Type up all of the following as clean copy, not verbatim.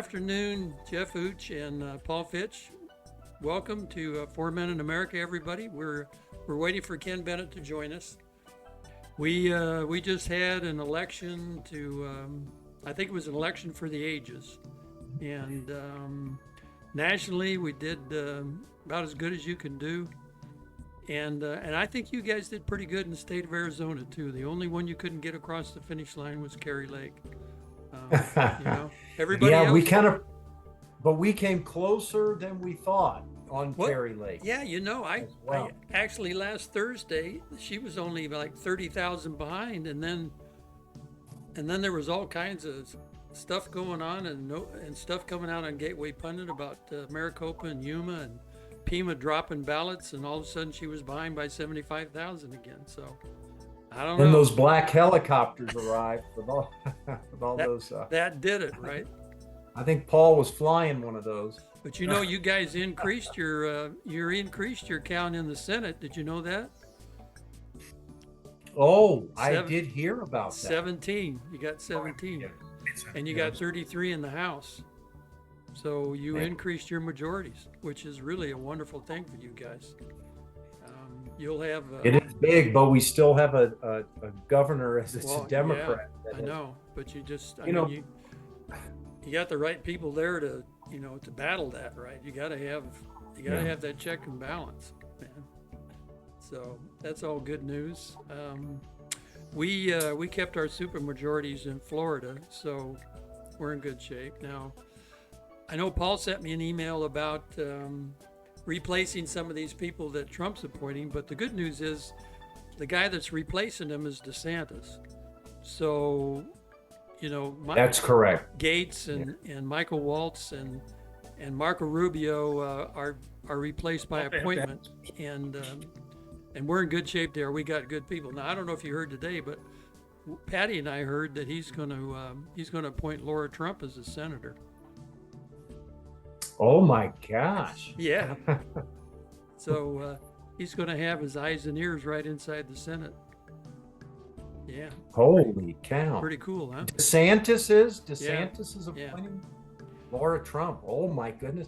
afternoon, Jeff Hooch and Paul Fitch. Welcome to Four Men in America, everybody. We're waiting for Ken Bennett to join us. We just had an election I think it was an election for the ages, and nationally we did about as good as you can do, and I think you guys did pretty good in the state of Arizona too. The only one you couldn't get across the finish line was Kerry Lake. Everybody Yeah, else, we came closer than we thought on what? Kerry Lake Yeah, as I well. actually last Thursday she was only like 30,000 behind, and then there was all kinds of stuff going on and stuff coming out on Gateway Pundit about Maricopa and Yuma and Pima dropping ballots, and all of a sudden she was behind by 75,000 again. So I don't Then know. those black helicopters arrived with all, with all those. That did it, right? I think Paul was flying one of those. But you guys increased your count in the Senate. Did you know that? Oh, I did hear about that. 17. You got 17, and you got 33 in the House. So you increased your majorities, which is really a wonderful thing for you guys. You'll have. It is big, but we still have a governor as it's a Democrat. Yeah, I know, but you got the right people there to battle that, right? You got to have that check and balance, man. So that's all good news. We kept our super majorities in Florida, so we're in good shape now. I know Paul sent me an email about replacing some of these people that Trump's appointing, but the good news is the guy that's replacing them is DeSantis. So, That's correct. Gates and Michael Waltz and Marco Rubio are replaced by appointment, and we're in good shape there. We got good people. Now I don't know if you heard today, but Patty and I heard that he's going to appoint Laura Trump as a senator. Oh my gosh. Yeah. So he's going to have his eyes and ears right inside the Senate. Yeah. Holy cow. Pretty cool, huh? DeSantis is appointing Laura Trump. Oh my goodness.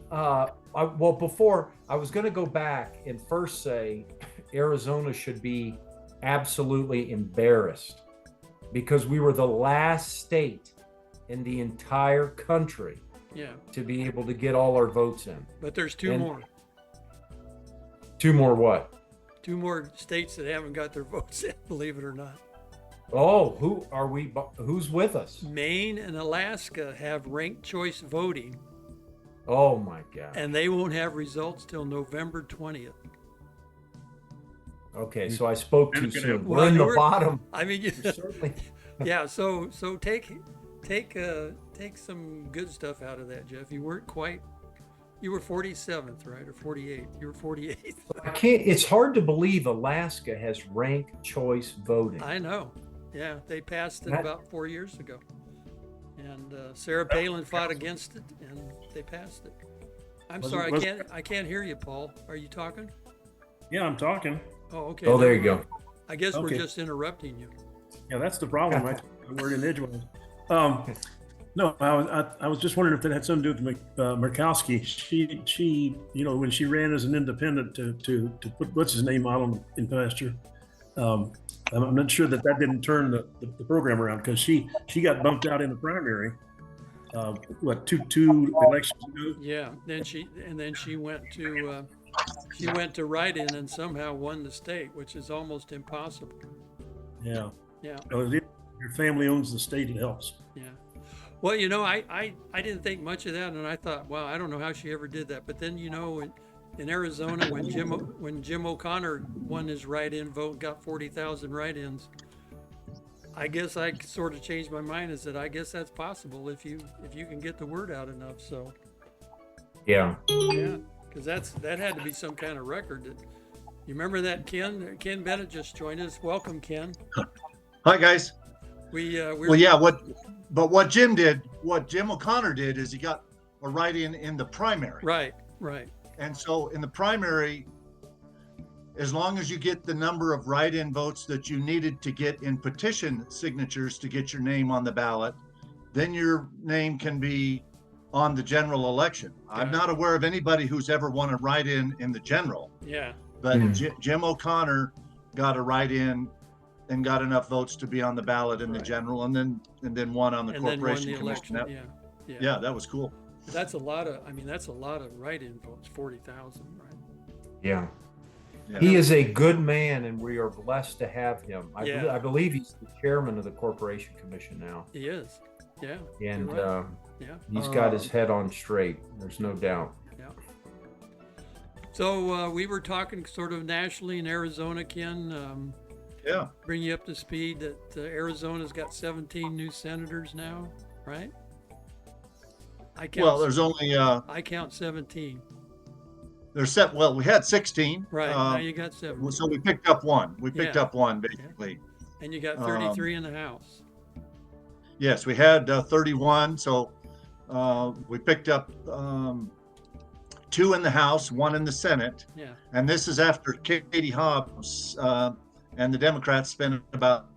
Before I was going to go back and first say Arizona should be absolutely embarrassed because we were the last state in the entire country to be able to get all our votes in. But there's two more. Two more what? Two more states that haven't got their votes in, believe it or not. Oh, who's with us? Maine and Alaska have ranked choice voting. Oh my God. And they won't have results till November 20th. Okay, so I spoke too soon. Well, we're in the bottom. I mean, yeah. So take some good stuff out of that, Jeff. You weren't quite. You were 47th, right, or 48th? You were 48th. It's hard to believe Alaska has ranked choice voting. I know. Yeah, they passed it about 4 years ago, and Sarah Palin fought against it, and they passed it. I'm sorry, I can't hear you, Paul. Are you talking? Yeah, I'm talking. Oh, okay. Oh, there you go. I guess we're just interrupting you. Yeah, that's the problem. Right? The word in edgewise. No, I was just wondering if that had something to do with Murkowski. She, when she ran as an independent to put what's his name out in pasture. I'm not sure that didn't turn the program around because she got bumped out in the primary. Two elections ago? Yeah. Then she went to write-in and somehow won the state, which is almost impossible. Yeah. Yeah. So if your family owns the state, it helps. Yeah. Well, I didn't think much of that, and I thought, wow, I don't know how she ever did that. But then, in Arizona, when Jim O'Connor won his write-in vote, got 40,000 write-ins, I guess I sort of changed my mind and said, I guess that's possible if you can get the word out enough. So. Yeah. Yeah, because that had to be some kind of record. You remember that Ken Bennett just joined us. Welcome, Ken. Hi, guys. What Jim O'Connor did is he got a write-in in the primary. Right. And so in the primary, as long as you get the number of write-in votes that you needed to get in petition signatures to get your name on the ballot, then your name can be on the general election. I'm not aware of anybody who's ever won a write-in in the general, Yeah. but Jim O'Connor got a write-in and got enough votes to be on the ballot in the general, and then won on the And then won corporation the commission. election. Yeah. Yeah, that was cool. That's a lot of. I mean, that's a lot of write-in votes. 40,000, right? Yeah. Yeah. He is a good man, and we are blessed to have him. Yeah. I believe he's the chairman of the corporation commission now, He is. Yeah. and You're right. Yeah. he's got his head on straight. There's no doubt. Yeah. So we were talking sort of nationally in Arizona, Ken. Yeah. Bring you up to speed that Arizona's got 17 new senators now, right? I count. Well, there's only I count 17. there's set. Well, we had 16. Right. Now you got 17. So we picked up one. We picked Yeah. up one basically. And you got 33 in the House. Yes, we had 31. So we picked up 2 in the House, 1 in the Senate. Yeah. And this is after Katie Hobbs and the Democrats spent about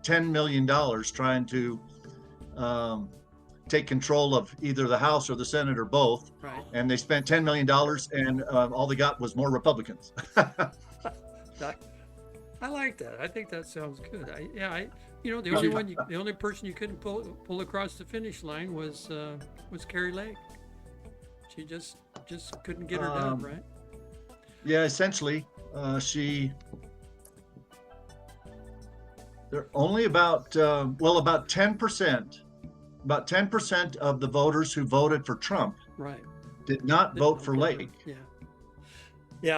$10 million trying to take control of either the House or the Senate or both. Right. And they spent $10 million, and all they got was more Republicans. I like that. I think that sounds good. The only person you couldn't pull across the finish line was Carrie Lake. She just couldn't get her done, right? Yeah, essentially, they're only about 10%. About 10% of the voters who voted for Trump Right. did not vote for Lake. Yeah. Yeah,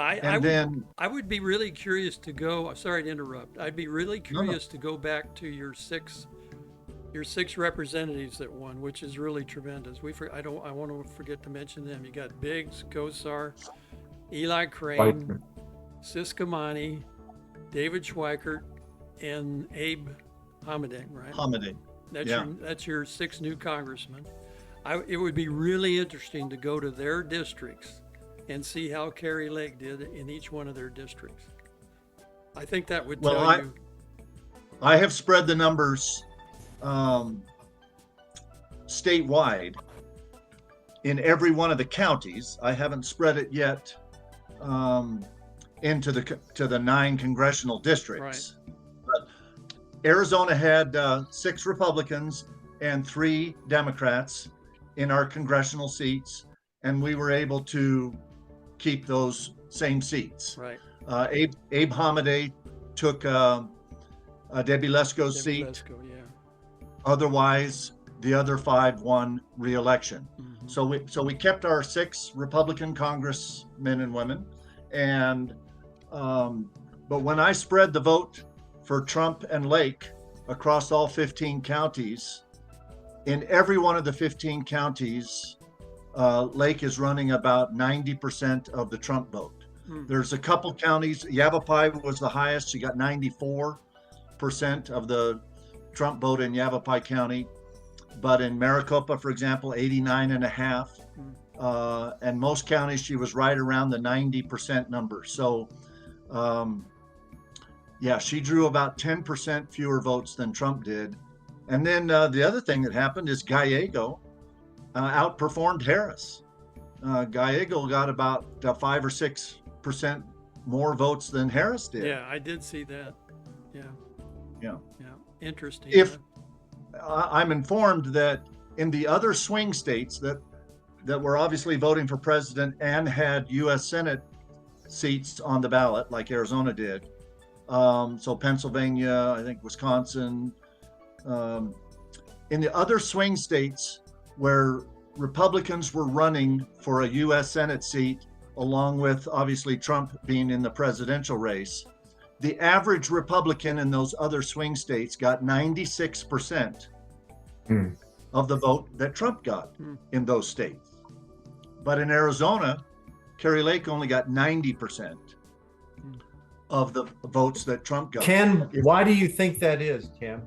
I would be really curious to go. Sorry to interrupt. I'd be really curious to go back to your six representatives that won, which is really tremendous. I want to forget to mention them. You got Biggs, Gosar, Eli Crane, Siskamani, David Schweikert, and Abe Hamadeh, right? Hamadeh. That's your 6 new congressmen. It would be really interesting to go to their districts and see how Carrie Lake did in each one of their districts. I think that would tell you. I have spread the numbers statewide in every one of the counties. I haven't spread it yet into the 9 congressional districts. Right. But Arizona had 6 Republicans and 3 Democrats in our congressional seats, and we were able to keep those same seats. Right. Abe Hamadeh took Debbie Lesko's seat. Lesko, yeah. Otherwise, the other 5 won re-election. Mm-hmm. So we kept our 6 Republican congressmen and women, and but when I spread the vote for Trump and Lake across all 15 counties, in every one of the 15 counties, Lake is running about 90% of the Trump vote. There's a couple counties. Yavapai was the highest. She got 94% of the Trump vote in Yavapai County. But in Maricopa, for example, 89.5%. And most counties, she was right around the 90% number. So, she drew about 10% fewer votes than Trump did. And then the other thing that happened is Gallego outperformed Harris. Gallego got about 5 or 6% more votes than Harris did. Yeah, I did see that. Yeah. Interesting. If I'm informed that in the other swing states that were obviously voting for president and had U.S. Senate seats on the ballot, like Arizona did, so Pennsylvania, I think Wisconsin, in the other swing states where Republicans were running for a U.S. Senate seat, along with obviously Trump being in the presidential race, the average Republican in those other swing states got 96% of the vote that Trump got in those states. But in Arizona, Carrie Lake only got 90% of the votes that Trump got. Ken, why do you think that is, Ken?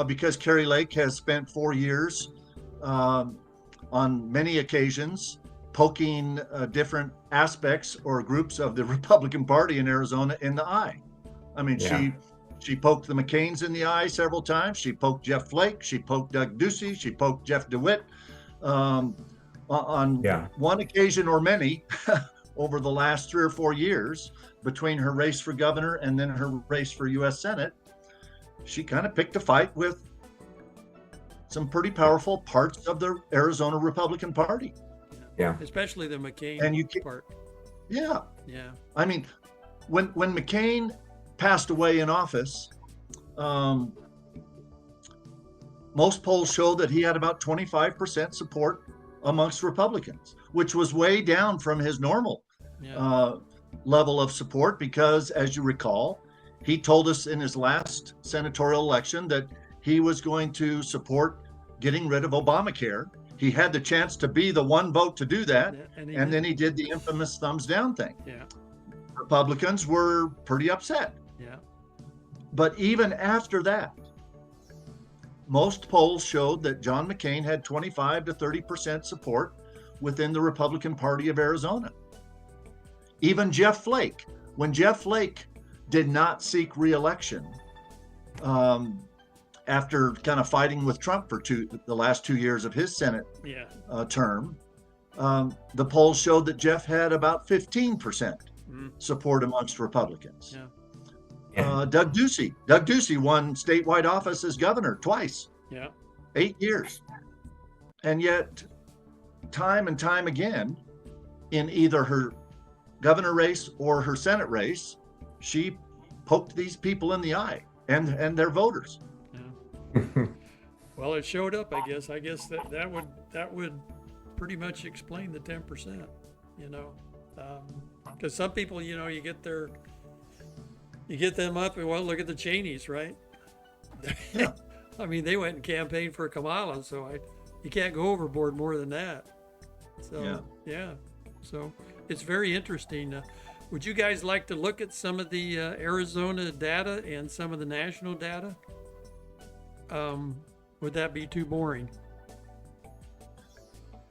Because Carrie Lake has spent 4 years on many occasions poking different aspects or groups of the Republican Party in Arizona in the eye. I mean, She poked the McCains in the eye several times. She poked Jeff Flake. She poked Doug Ducey. She poked Jeff DeWitt. On one occasion or many over the last 3 or 4 years, between her race for governor and then her race for U.S. Senate, she kind of picked a fight with some pretty powerful parts of the Arizona Republican Party. Yeah. Especially the McCain part. Yeah. Yeah. I mean, when McCain passed away in office, most polls showed that he had about 25% support amongst Republicans, which was way down from his normal level of support, because, as you recall, he told us in his last senatorial election that he was going to support getting rid of Obamacare. He had the chance to be the one vote to do that, and then he did the infamous thumbs down thing. Yeah. Republicans were pretty upset. Yeah. But even after that, most polls showed that John McCain had 25 to 30% support within the Republican Party of Arizona. Even Jeff Flake, when Jeff Flake did not seek re-election after kind of fighting with Trump for the last 2 years of his Senate term, the polls showed that Jeff had about 15% support amongst Republicans. Doug Ducey won statewide office as governor twice. 8 years. And yet, time and time again, in either her governor race or her Senate race, she poked these people in the eye and their voters. Well, it showed up, I guess. I guess that would pretty much explain the 10%, because some people, you get them up and, well, look at the Cheneys, right? I mean, they went and campaigned for Kamala, so you can't go overboard more than that. So, so it's very interesting. Would you guys like to look at some of the Arizona data and some of the national data? Would that be too boring?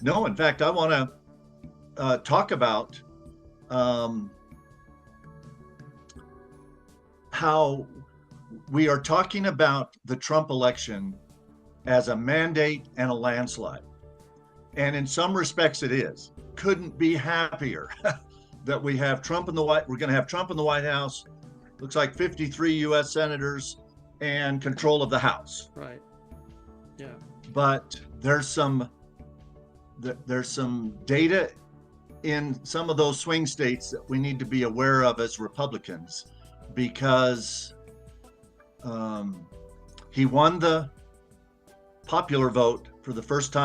No, in fact, I want to talk about how we are talking about the Trump election as a mandate and a landslide. And in some respects it is. Couldn't be happier that we have Trump in the White. We're going to have Trump in the White House. Looks like 53 U.S. senators and control of the House. Right. Yeah. But there's some data in some of those swing states that we need to be aware of as Republicans, because he won the popular vote for the first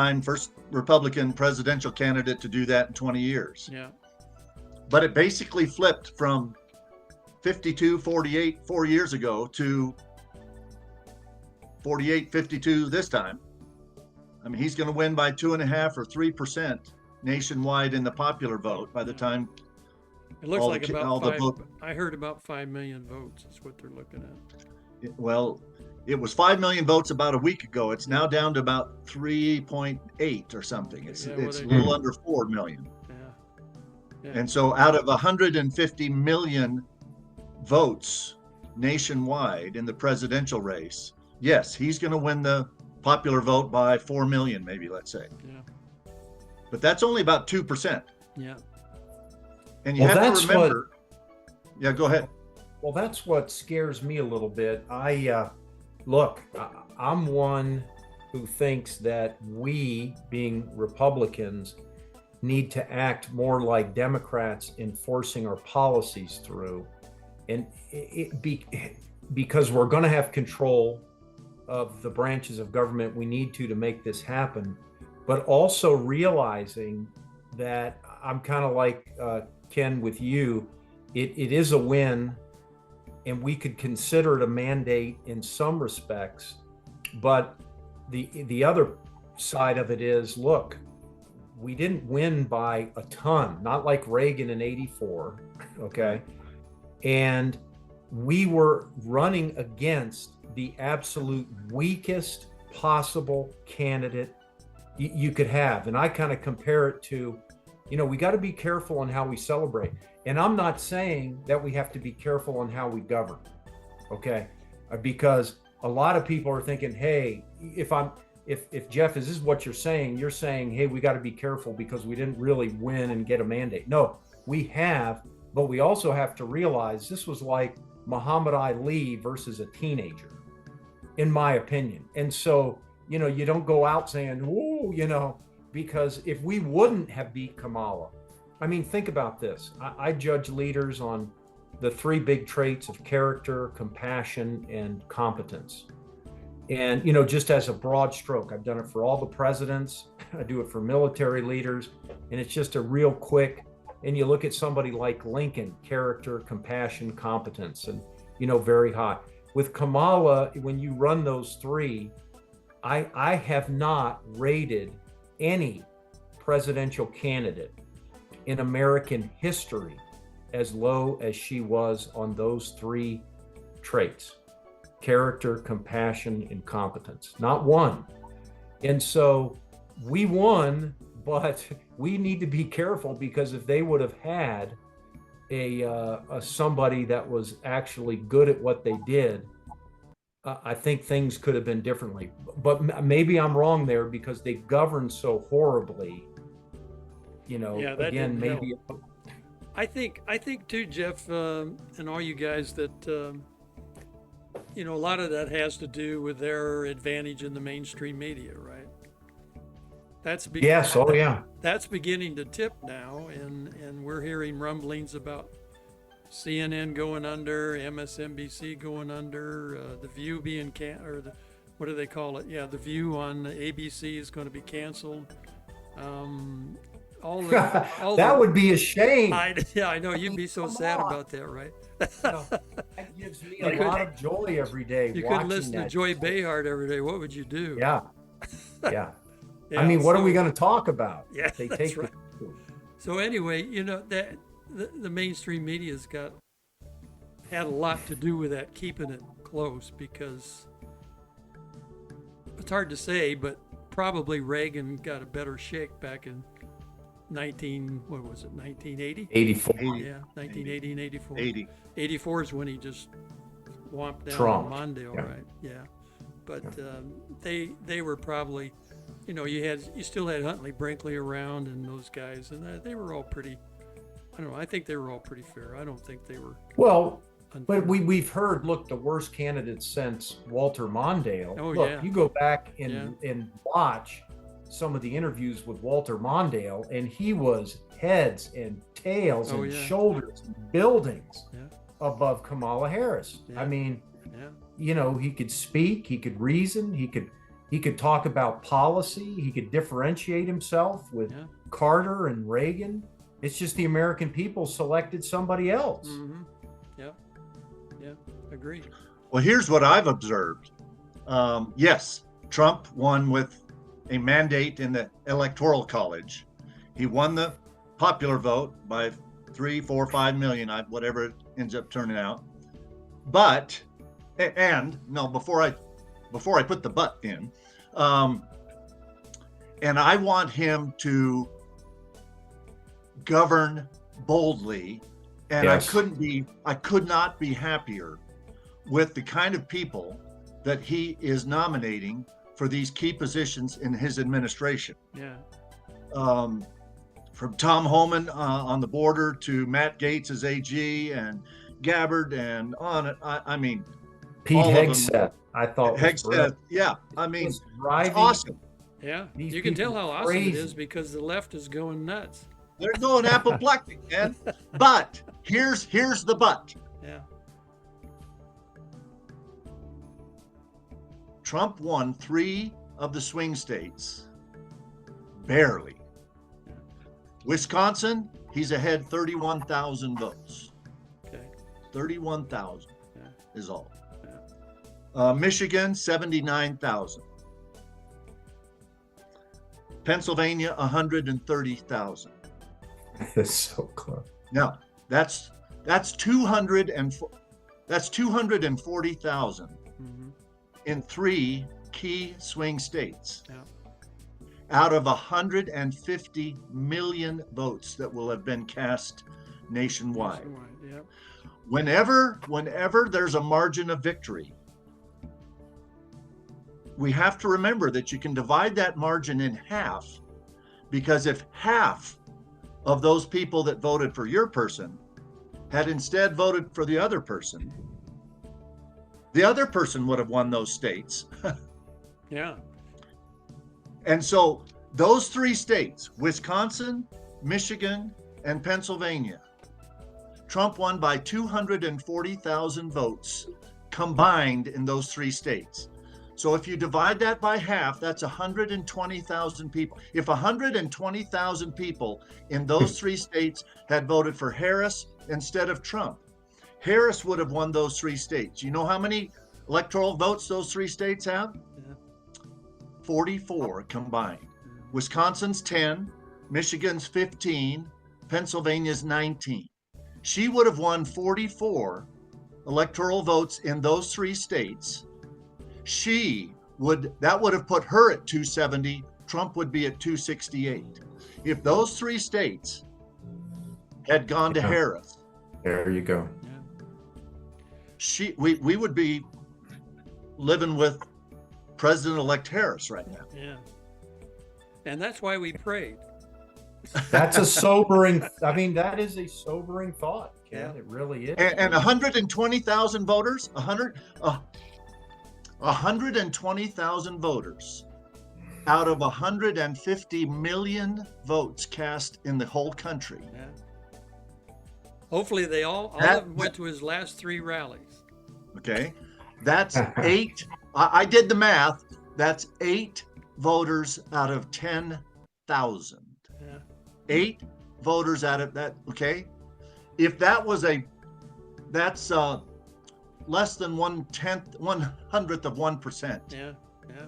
Republican presidential candidate to do that in 20 years. Yeah. But it basically flipped from 52-48 4 years ago to 48-52 this time. I mean, he's going to win by 2.5 or 3% nationwide in the popular vote by the time. It looks like I heard about 5 million votes is what they're looking at. Well, it was 5 million votes about a week ago. It's now down to about 3.8 or something. It's a little under 4 million. Yeah. And so out of 150 million votes nationwide in the presidential race, yes, he's going to win the popular vote by 4 million, maybe, let's say. Yeah. But that's only about 2%. Yeah. And you have to remember. Yeah, go ahead. Well, that's what scares me a little bit. I'm one who thinks that we, being Republicans, need to act more like Democrats in forcing our policies through. And because we're going to have control of the branches of government we need to make this happen, but also realizing that I'm kind of like Ken with you, it is a win, and we could consider it a mandate in some respects. But the other side of it is, look, we didn't win by a ton, not like Reagan in '84, okay? And we were running against the absolute weakest possible candidate you could have. And I kind of compare it to, we got to be careful on how we celebrate. And I'm not saying that we have to be careful on how we govern, okay? because a lot of people are thinking, hey, if Jeff, is this what you're saying? You're saying, hey, we got to be careful because we didn't really win and get a mandate. No, we have, but we also have to realize this was like Muhammad Ali versus a teenager, in my opinion. And so, you don't go out saying, oh, because if we wouldn't have beat Kamala, I mean, think about this. I judge leaders on the three big traits of character, compassion, and competence. And, just as a broad stroke, I've done it for all the presidents. I do it for military leaders. And it's just a real quick, and you look at somebody like Lincoln, character, compassion, competence, and, very high. With Kamala, when you run those three, I have not rated any presidential candidate in American history as low as she was on those three traits: character, compassion, and competence. Not one. And so we won, but we need to be careful, because if they would have had a somebody that was actually good at what they did, I think things could have been differently. But maybe I'm wrong there, because they governed so horribly. Yeah, that again, didn't maybe. help. I think too, Jeff, and all you guys, that a lot of that has to do with their advantage in the mainstream media, right? Yes. Oh, yeah. That's beginning to tip now, and we're hearing rumblings about CNN going under, MSNBC going under, The View being what do they call it? Yeah, The View on ABC is going to be canceled. That would be a shame. I know you'd be so sad about that, right? That gives me a lot of joy every day. You could listen to Joy Behar every day. What would you do? Yeah. Yeah. Yeah, I mean, what are we going to talk about? Yeah, they that's take right. So anyway, that the mainstream media's had a lot to do with that, keeping it close, because it's hard to say, but probably Reagan got a better shake back in 1980? 84. Yeah, 1980 and 84. 80. 84 is when he just whomped down Trump. on Mondale, Yeah. right? Yeah. But they were probably, you still had Huntley Brinkley around and those guys, and they were all pretty, I don't know, I think they were all pretty fair. I don't think they were Well, unfair. but we've heard, look, the worst candidate since Walter Mondale. Oh, look, yeah. you go back and watch some of the interviews with Walter Mondale, and he was heads and tails and shoulders and buildings above Kamala Harris. Yeah. I mean, Yeah. he could speak, he could reason, he could talk about policy, he could differentiate himself with Carter and Reagan. It's just the American people selected somebody else. Mm-hmm. Yeah, agreed. Well, here's what I've observed. Yes, Trump won with a mandate in the Electoral College. He won the popular vote by 3, 4, 5 million, whatever it ends up turning out. But, before I put the but in, and I want him to govern boldly, and Yes. I could not be happier with the kind of people that he is nominating for these key positions in his administration. Yeah. From Tom Homan on the border to Matt Gaetz as AG and Gabbard and on. I mean, Pete all of them. Hegseth, I thought was Hegseth, terrific. yeah. I mean, Was it's driving- awesome. Yeah. These You can tell people how awesome it crazy. is because the left is going nuts. They're going apoplectic, man. But here's the but. Yeah. Trump won 3 of the swing states, barely. Wisconsin, he's ahead 31,000 votes. Okay. 31,000 Yeah. is all. Michigan, 79,000. Pennsylvania, 130,000. That's so close. Now, that's 240,000 Mm-hmm. in 3 key swing states. Yeah. Out of 150 million votes that will have been cast nationwide. Yeah. Whenever there's a margin of victory we have to remember that you can divide that margin in half, because if half of those people that voted for your person had instead voted for the other person would have won those states. Yeah. And so those three states, Wisconsin, Michigan, and Pennsylvania, Trump won by 240,000 votes combined in those three states. So if you divide that by half, that's 120,000 people. If 120,000 people in those three states had voted for Harris instead of Trump, Harris would have won those three states. You know how many electoral votes those three states have? 44 combined. Wisconsin's 10, Michigan's 15, Pennsylvania's 19. She would have won 44 electoral votes in those three states. That would have put her at 270. Trump would be at 268. If those three states had gone to Harris, There you go. we would be living with President-elect Harris right now. Yeah. And that's why we prayed. That's a sobering, I mean, that is a sobering thought, Ken. Yeah. It really is. And 120,000 voters, 120,000 voters out of 150 million votes cast in the whole country. Yeah. Hopefully all of them went to his last three rallies. Okay. That's eight. I did the math. That's 8 voters out of 10,000. Yeah. 8 voters out of that. Okay. If that was that's less than 1/100th of 1%. Yeah. Yeah.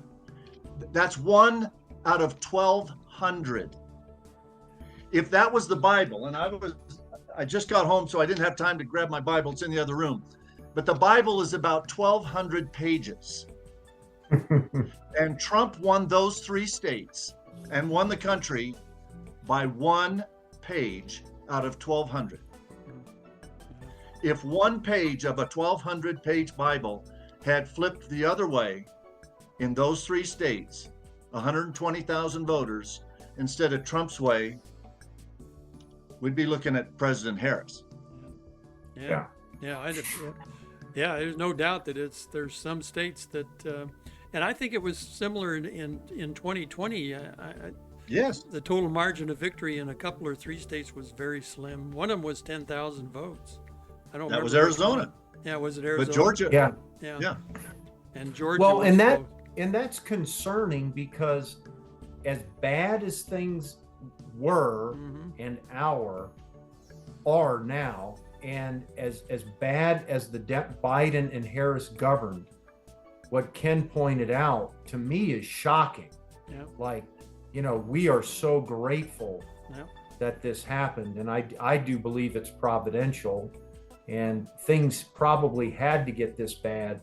That's 1 out of 1,200. If that was the Bible, and I just got home, so I didn't have time to grab my Bible. It's in the other room. But the Bible is about 1,200 pages. And Trump won those three states and won the country by 1 page out of 1,200. If 1 page of a 1,200 page Bible had flipped the other way in those three states, 120,000 voters, instead of Trump's way, we'd be looking at President Harris. Yeah. Yeah. Yeah. There's no doubt that there's some states that, and I think it was similar in 2020. Yes. The total margin of victory in a couple or three states was very slim. One of them was 10,000 votes. I don't. That was remember which Arizona. one. Yeah, was it Arizona? But Georgia. Yeah. Yeah. And Georgia. Well, was and close. that's concerning, because as bad as things were and are now, and as bad as the Biden and Harris governed, what Ken pointed out to me is shocking. Yeah. Like, we are so grateful Yeah. that this happened, and I do believe it's providential, and things probably had to get this bad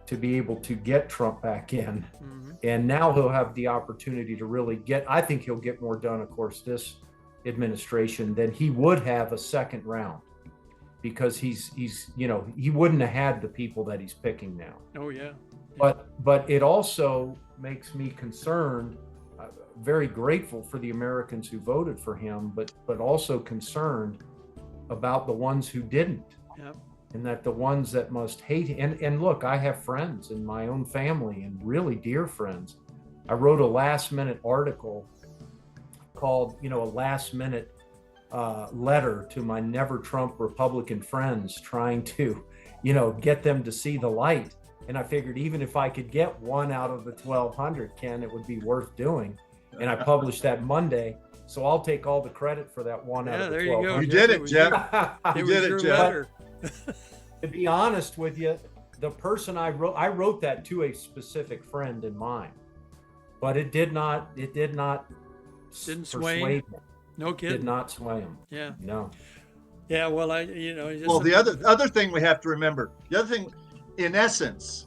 to be able to get Trump back in. And now he'll have the opportunity to really I think he'll get more done, of course, this administration than he would have a second round, because he's he wouldn't have had the people that he's picking now. Oh yeah. But it also makes me concerned, very grateful for the Americans who voted for him, but also concerned about the ones who didn't. Yep. And that the ones that must hate him, and look, I have friends in my own family, and really dear friends. I wrote a last minute article called, a last minute letter to my never Trump Republican friends, trying to, get them to see the light. And I figured even if I could get 1 out of the 1,200, Ken, it would be worth doing. And I published that Monday. So I'll take all the credit for that 1 out of the 1,200. There you go. You did it, Jeff. It You was did your it, Jeff. letter. To be honest with you, the person I wrote that to a specific friend in mind, but it did not Didn't sway persuade him. him. No kidding. Did not sway him. Yeah. No. Yeah. Well, Well, the other thing we have to remember, in essence,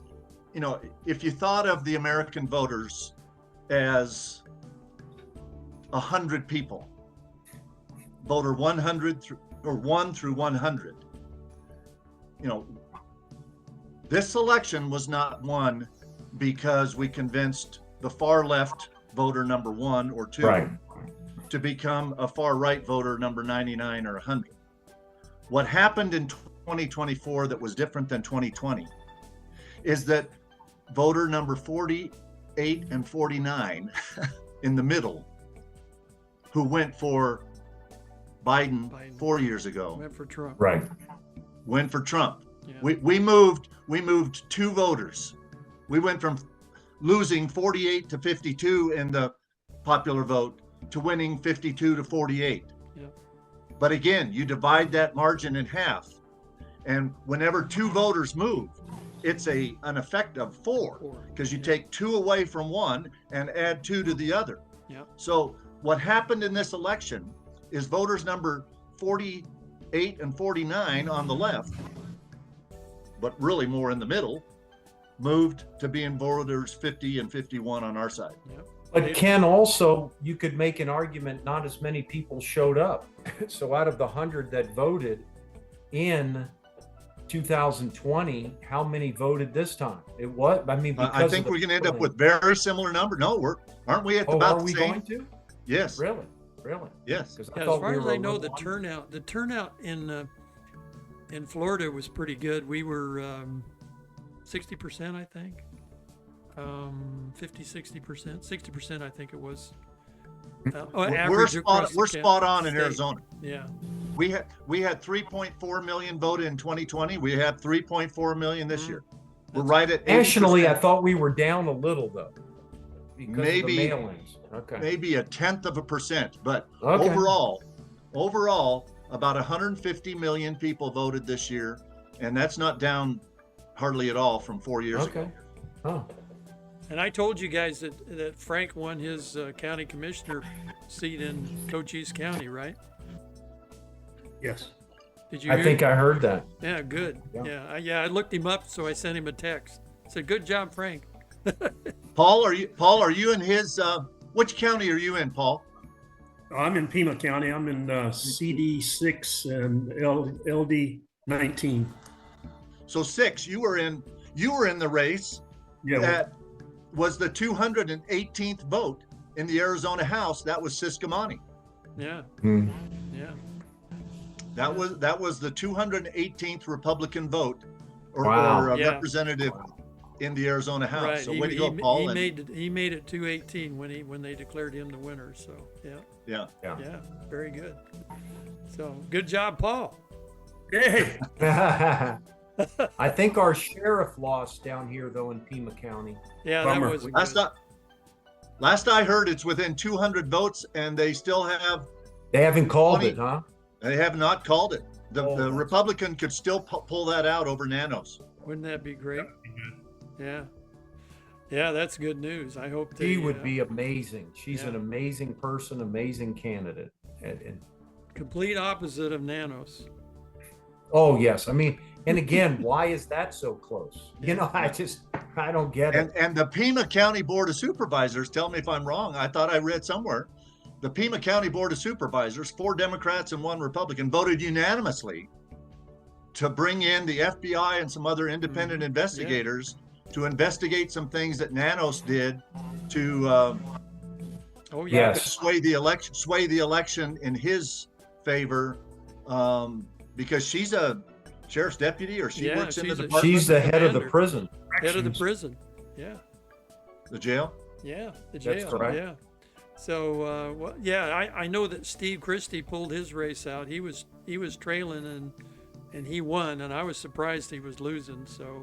if you thought of the American voters as 100 people, voter 100 or 1 through 100, this election was not won because we convinced the far left voter number 1 or 2 Right. to become a far right voter number 99 or 100. What happened in 2024 that was different than 2020 is that voter number 48 and 49 in the middle, who went for Biden 4 years ago, Went for Trump. Right. went for Trump. Yeah. We moved 2 voters. We went from losing 48 to 52 in the popular vote to winning 52 to 48. Yeah. But again, you divide that margin in half, and whenever 2 voters move, it's an effect of 4, because you take 2 away from one and add 2 to the other. Yeah. So what happened in this election is voters number 48 and 49 on the left, but really more in the middle, moved to being voters 50 and 51 on our side. Yeah. But Ken, also, you could make an argument not as many people showed up. So out of the 100 that voted in 2020, how many voted this time? It was, I mean, because I think we're going to end up with very similar number. No, aren't we at about are the we same? going to? Yes. Really? Really? Yes. 'Cause Yeah, as thought far we as were I a know, little the turnout in Florida was pretty good. We were 60%, I think. 50, 60%, 60%, I think it was. Average across We're the spot on in state. Arizona. Yeah. We had 3.4 million voted in 2020. We have 3.4 million this year. We're right at 80%. Nationally, I thought we were down a little though, because Maybe- of the mailings. Okay. maybe 0.1%, but Okay. overall, about 150 million people voted this year, and that's not down hardly at all from 4 years ago. Okay. Oh. And I told you guys that Frank won his county commissioner seat in Cochise County, right? Yes. Did you I hear? think I heard that. Yeah, good. Yeah. Yeah, I looked him up, so I sent him a text. I said, "Good job, Frank." Paul, are you in his? Which county are you in, Paul? I'm in Pima County. I'm in CD6 and LD19. So 6. You were in the race Yeah. that was the 218th vote in the Arizona House. That was Siscomani. Yeah, Hmm. yeah. That was the 218th Republican vote or Wow. Yeah. representative in the Arizona House. Right. So way to go, Paul. He made it 218 when they declared him the winner. So Yeah. yeah, very good. So good job, Paul. Hey. I think our sheriff lost down here though in Pima County. Yeah, Bummer. that was Last I heard, it's within 200 votes, and they still They haven't called 20 it, huh? they have not called it. The Oh. Republican could still pull that out over Nanos. Wouldn't that be great? Yeah. Yeah, that's good news. I hope She they would be amazing. She's yeah. an amazing person, amazing candidate. And complete opposite of Nanos. oh yes, I mean, and again, why is that so close? You know, I don't get it. And the Pima County Board of Supervisors, tell me if I'm wrong, I thought I read somewhere, the Pima County Board of Supervisors, 4 Democrats and 1 Republican, voted unanimously to bring in the FBI and some other independent investigators to investigate some things that Nanos did to Oh yeah. Yes. sway the election in his favor, because she's a sheriff's deputy, or she Yeah, works in the she's a- department, She's the head of the Commander. prison. Head of the prison. Yeah. the jail. Yeah, the That's jail. correct. Yeah. So, well, yeah, I know that Steve Christie pulled his race out. He was trailing and he won, and I was surprised he was losing. So,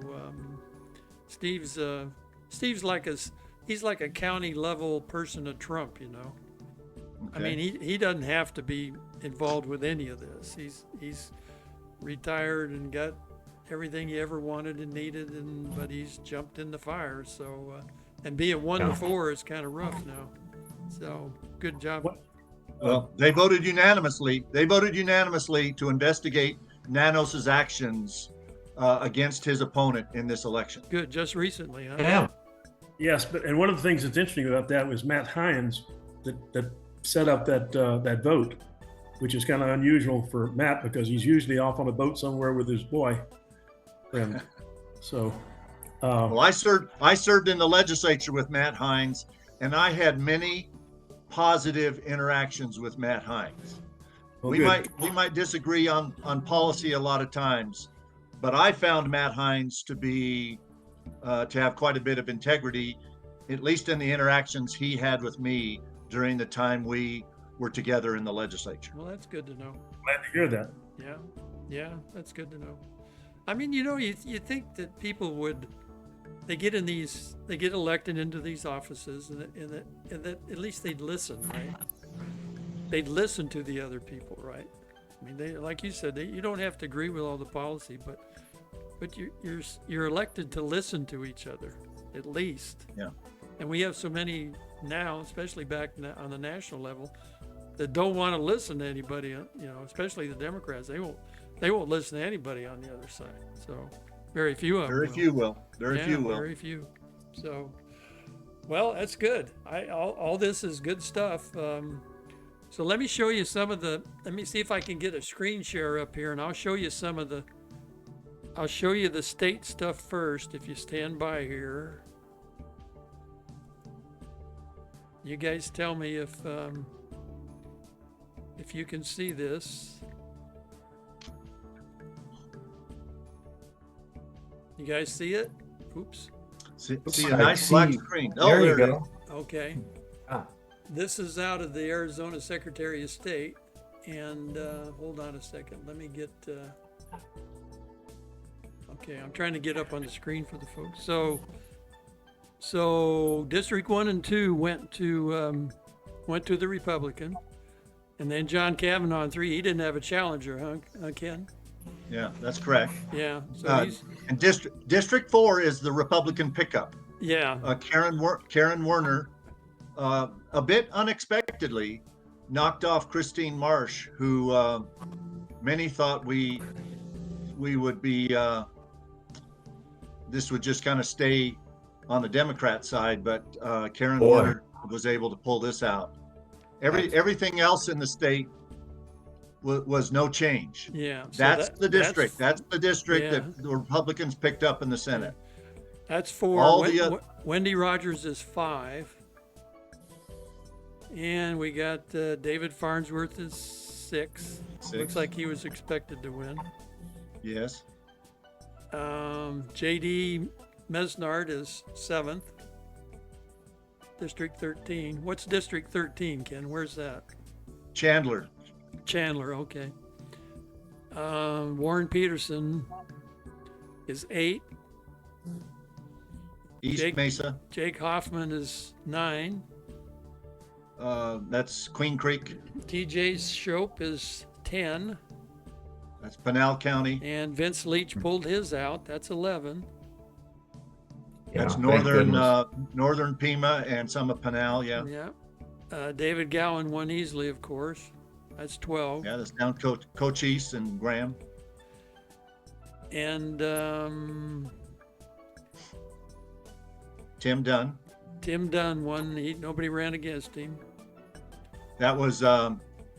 Steve's like he's like a county level person of Trump, you know. I Okay. mean, he doesn't have to be involved with any of this. He's retired and got everything he ever wanted and needed, but he's jumped in the fire. So, and being 1-4 is kind of rough now. So, good job. Well, they voted unanimously. They voted unanimously to investigate Nanos's actions against his opponent in this election. Good, just recently, huh? Yeah. Yes, and one of the things that's interesting about that was Matt Hines that set up that vote, which is kind of unusual for Matt because he's usually off on a boat somewhere with his boy. And so Well, I served in the legislature with Matt Hines, and I had many positive interactions with Matt Hines. Well, we good. might disagree on policy a lot of times, but I found Matt Hines to have quite a bit of integrity, at least in the interactions he had with me during the time we were together in the legislature. Well, that's good to know. Glad to hear that. Yeah, that's good to know. I mean, you think that people would, they get elected into these offices, and that at least they'd listen, right? They'd listen to the other people, right? I mean, they, like you said, you don't have to agree with all the policy, but you're elected to listen to each other, at least. Yeah. And we have so many now, especially back on the national level, that don't want to listen to anybody. Especially the Democrats. They won't listen to anybody on the other side. So very few of them. Very few will. Very few will. Very few. So, well, that's good. All this is good stuff. So let me show you let me see if I can get a screen share up here, and I'll show you I'll show you the state stuff first, if you stand by here. You guys tell me if you can see this. You guys see it? Oops. See a nice black screen. Oh, There you it is. go. Okay. Ah. This is out of the Arizona Secretary of State. And hold on a second. Let me get. Okay, I'm trying to get up on the screen for the folks. So District 1 and 2 went to the Republican, and then John Kavanaugh in 3. He didn't have a challenger, huh, Ken? Yeah, that's correct. Yeah. So And District 4 is the Republican pickup. yeah. Karen Werner, a bit unexpectedly, knocked off Christine Marsh, who many thought we would be. This would just kind of stay on the Democrat side, but Karen Werner was able to pull this out. Everything else in the state was no change. Yeah. So That's the district. That's the district Yeah. that the Republicans picked up in the Senate. That's 4. All the Wendy Rogers is 5. And we got David Farnsworth is 6. Looks like he was expected to win. Yes. J.D. Mesnard is 7th. District 13. What's District 13, Ken? Where's that? Chandler. Chandler, okay. Warren Peterson is 8. East Mesa. Jake Hoffman is 9. That's Queen Creek. TJ Shope is 10. That's Pinal County. And Vince Leach pulled his out. That's 11. That's Yeah, northern Pima and some of Pinal. Yeah. Yeah. David Gowan won easily, of course. That's 12. Yeah, that's down Cochise and Graham. And Tim Dunn. Tim Dunn won. Nobody ran against him. That was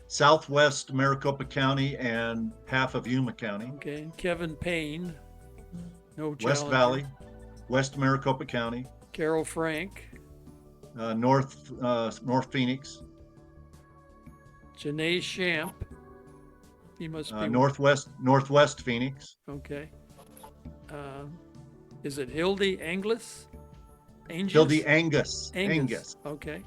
southwest Maricopa County and half of Yuma County. Okay. Kevin Payne. No West challenger. Valley, West Maricopa County. Carol Frank. North Phoenix. Janae Shamp. He must be Northwest Phoenix. Okay. Is it Hildy Angus? Hildy Angus. Okay.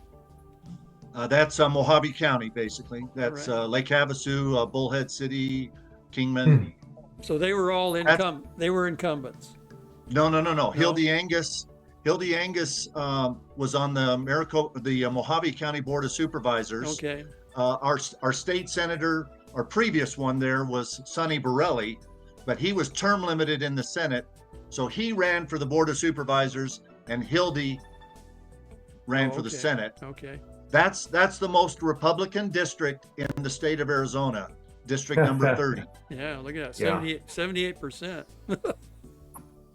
That's Mojave County, basically. That's Right. Lake Havasu, Bullhead City, Kingman. So they were all they were incumbents. No. Hildy Angus was on the Mojave County Board of Supervisors. Okay. Our state senator, our previous one there was Sonny Borelli, but he was term limited in the Senate, so he ran for the Board of Supervisors, and Hildy ran for the Senate. Okay. That's the most Republican district in the state of Arizona, district number 30. Yeah, look at that. Yeah. 78%.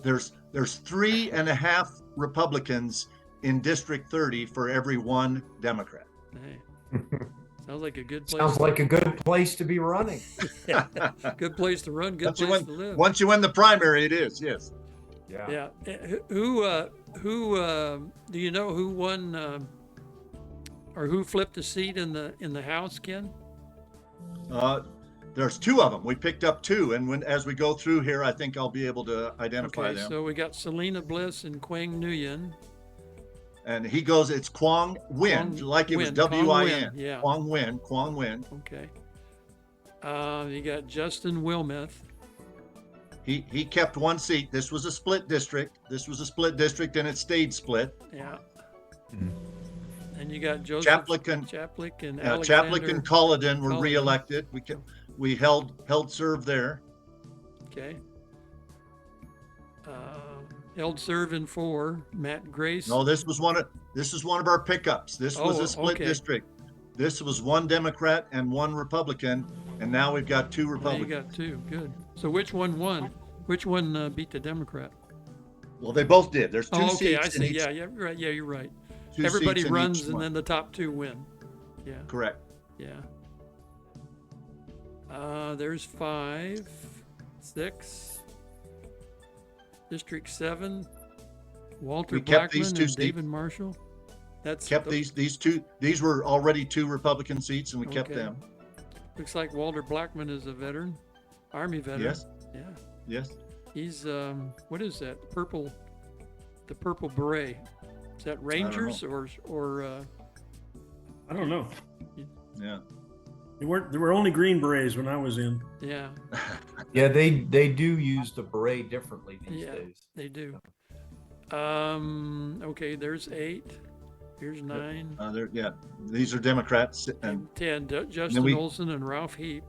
There's 3.5 Republicans in District 30 for every 1 Democrat. Hey. Sounds like a good place. Sounds like a good place to be running. Good place to run, good place to live. Once you win the primary, it is, yes. Yeah. Yeah. Who do you know who won or who flipped a seat in the House, Ken? There's two of them. We picked up two, and as we go through here, I think I'll be able to identify Okay, them. so we got Selena Bliss and Quang Nguyen. And he goes, it's Quang Nguyen, like it was Nguyen, W-I-N. yeah. Quang Nguyen. Okay. You got Justin Wilmeth. He kept one seat. This was a split district. And it stayed split. Yeah. Mhm. And you got Joseph Chaplick and Alexander. Culloden were Culloden. reelected. We held serve there. Okay. Held serve in 4. Matt Grace. No, this is one of our pickups. This was a split okay. district. This was one Democrat and one Republican, and now we've got two Now you Republicans. got 2. Good. So which one won? Which one beat the Democrat? Well, they both did. There's two Oh, okay. seats. I in see. each- Yeah, you're right. Yeah, you're right. two Everybody seats in runs, each and one. then the top 2 win. Yeah. Correct. Yeah. There's 5, 6. District 7. Walter We kept these Blackman two and seats. David Marshall. That's Kept these two. These were already two Republican seats, and we kept Okay. them. Looks like Walter Blackman is a veteran, Army veteran. Yes. Yeah. Yes. He's what is that? The purple beret. Is that Rangers or I don't know. Yeah. There were only Green Berets when I was in. yeah, Yeah, they do use the beret differently these Yeah. days. they do. Okay, there's 8. Here's 9 Yeah. These are Democrats, and and 10. Justin we- Olson and Ralph Heap.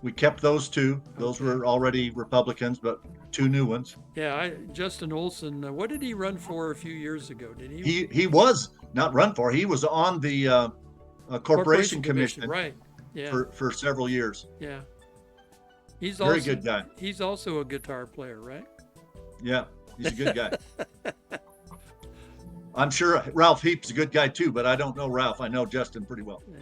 we kept those two. Those Okay. were already Republicans, but two new ones. Yeah, Justin Olson. What did he run for a few years ago? Did he? He was not run for. He was on the Corporation Commission Right. Yeah. for several years. Yeah. He's Very also, good guy. He's also a guitar player, right? Yeah, he's a good guy. I'm sure Ralph Heap's a good guy too, but I don't know Ralph. I know Justin pretty well. Yeah.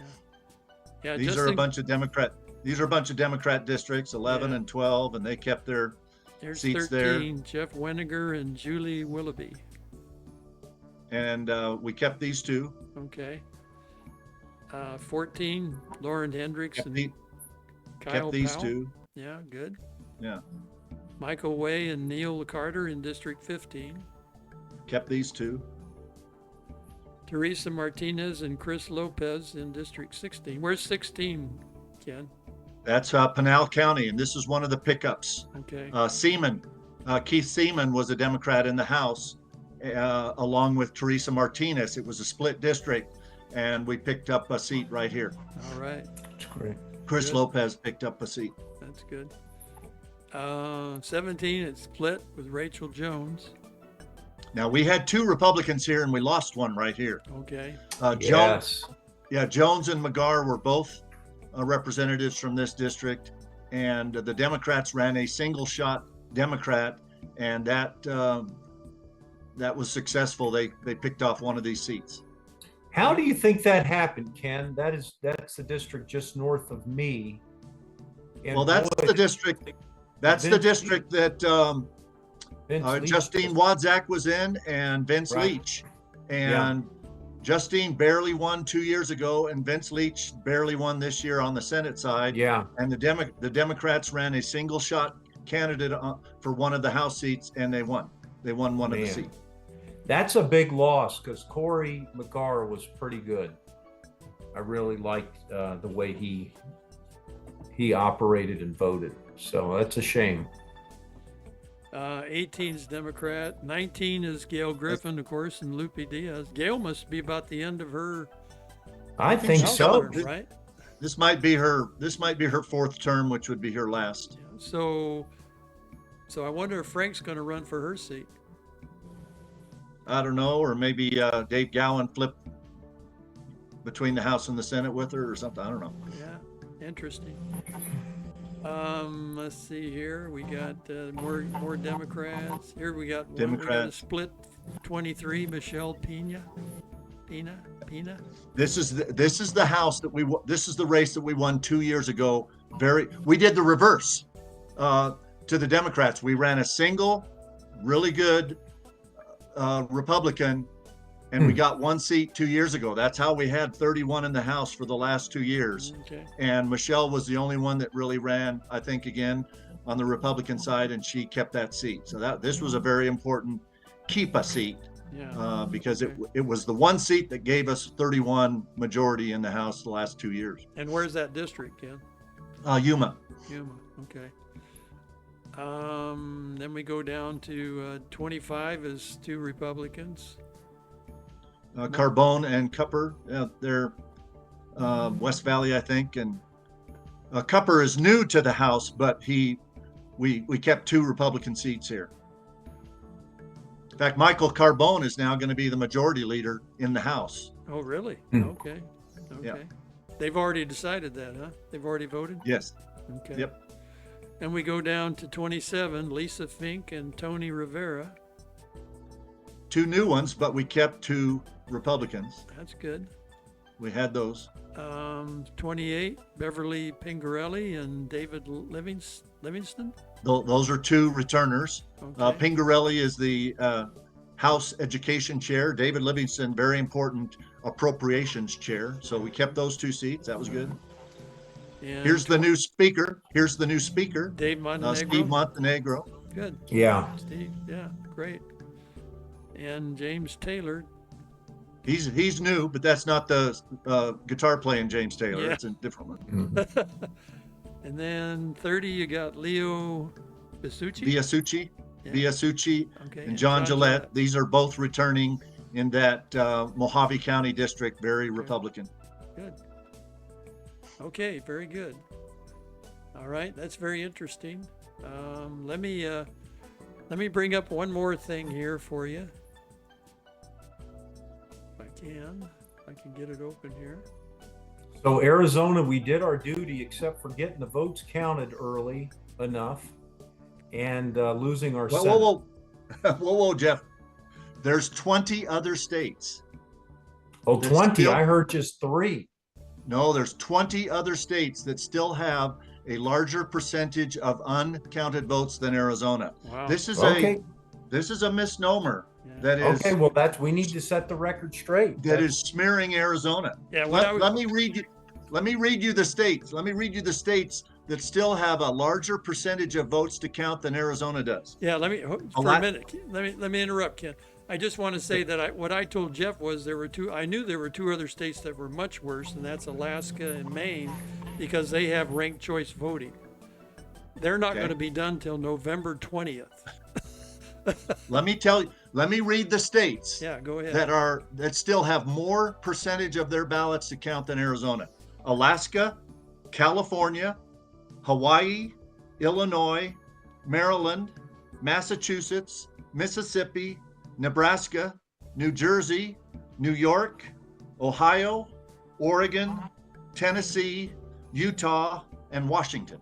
Yeah. These are a bunch of Democrat. These are a bunch of Democrat districts, 11 Yeah. and 12, and they kept their There's seats there. 13. Jeff Weniger and Julie Willoughby. And we kept these two. Okay. 14. Lauren Hendricks Kept, and the, Kyle kept these Powell. two. Yeah. Good. Yeah, Michael Way and Neil Carter in District 15. kept these two. Teresa Martinez and Chris Lopez in District 16. Where's 16, Ken? That's Pinal County, and this is one of the pickups. Okay. Keith Seaman was a Democrat in the House, along with Teresa Martinez. It was a split district, and we picked up a seat right here. All right. That's great. Chris Good. Lopez picked up a seat. That's good. 17, it's split with Rachel Jones. Now, we had two Republicans here, and we lost one right here. Okay. Yes. Jones and McGarr were both representatives from this district, and the Democrats ran a single shot Democrat, and that was successful. They picked off one of these seats. How do you think that happened, Ken? That's the district just north of me. And Well, that's boy, the district. That's the Vince- district that Vince Leach Justine just- Wadzak was in, and Vince Right. Leach. And Justine barely won 2 years ago, and Vince Leach barely won this year on the Senate side. Yeah. And the Democrats ran a single shot candidate for one of the House seats, and they won. They won one of the Man. seats. That's a big loss because Corey McGarr was pretty good. I really liked the way he operated and voted. So that's a shame. 18 is Democrat. 19 is Gail Griffin, of course, and Lupe Diaz. Gail must be about the end of her I think she's so. term, right? This might be her fourth term, which would be her last. Yeah. So I wonder if Frank's going to run for her seat. I don't know, or maybe Dave Gowan flipped between the House and the Senate with her or something. I don't know. Yeah, interesting. Let's see here. We got more Democrats. Here we got one. We got a Democrats. split 23. Michelle Pina. This is the House that this is the race that we won 2 years ago. We did the reverse to the Democrats. We ran a single really good Republican, and we got one seat 2 years ago. That's how we had 31 in the House for the last 2 years. Okay. And Michelle was the only one that really ran, I think, again on the Republican side, and she kept that seat. So this was a very important keep a seat. Yeah. Because it was the one seat that gave us 31 majority in the House the last 2 years. And where's that district, Ken? Yuma. Yuma. Okay. Then we go down to 25 is 2 Republicans. Carbone and Cupper, they're West Valley, I think, and Cupper is new to the House, but we kept 2 Republican seats here. In fact, Michael Carbone is now going to be the majority leader in the House. Oh, really? Hmm. Okay. Yeah. They've already decided that, huh? They've already voted? Yes. Okay. Yep. And we go down to 27, Lisa Fink and Tony Rivera. 2 new ones, but we kept 2 Republicans. That's good. We had those. 28, Beverly Pingarelli and David Livingston. Those are 2 returners. Okay. Pingarelli is the House Education Chair. David Livingston, very important Appropriations Chair. So we kept those 2 seats. That was good. And Here's the new speaker. Dave Montenegro. Steve Montenegro. Good. Yeah. Steve, yeah, great. And James Taylor. He's new, but that's not the guitar playing James Taylor. Yeah. It's a different one. And then 30, you got Leo Bisucci. Biasucci, Yeah. Biasucci, Okay. and John Gillette. These are both returning in that Mojave County district, very Republican. Good. Okay, very good. All right, that's very interesting. Let me bring up one more thing here for you. If I can get it open here. So Arizona, we did our duty except for getting the votes counted early enough and losing our Senate. Whoa, Jeff. There's 20 other states. Oh, There's 20. still- I heard just 3. No, there's 20 other states that still have a larger percentage of uncounted votes than Arizona. Wow. This is Okay. this is a misnomer Yeah. that is Okay, well we need to set the record straight. that is smearing Arizona. Yeah, Let me read you the states. Let me read you the states that still have a larger percentage of votes to count than Arizona does. Yeah, let me for a lot- minute. Let me interrupt, Ken. I just want to say that what I told Jeff was there were 2. I knew there were 2 other states that were much worse, and that's Alaska and Maine, because they have ranked choice voting. They're not Okay. going to be done till November 20th. Let me read the states Yeah, go ahead. that still have more percentage of their ballots to count than Arizona. Alaska, California, Hawaii, Illinois, Maryland, Massachusetts, Mississippi, Nebraska, New Jersey, New York, Ohio, Oregon, Tennessee, Utah, and Washington.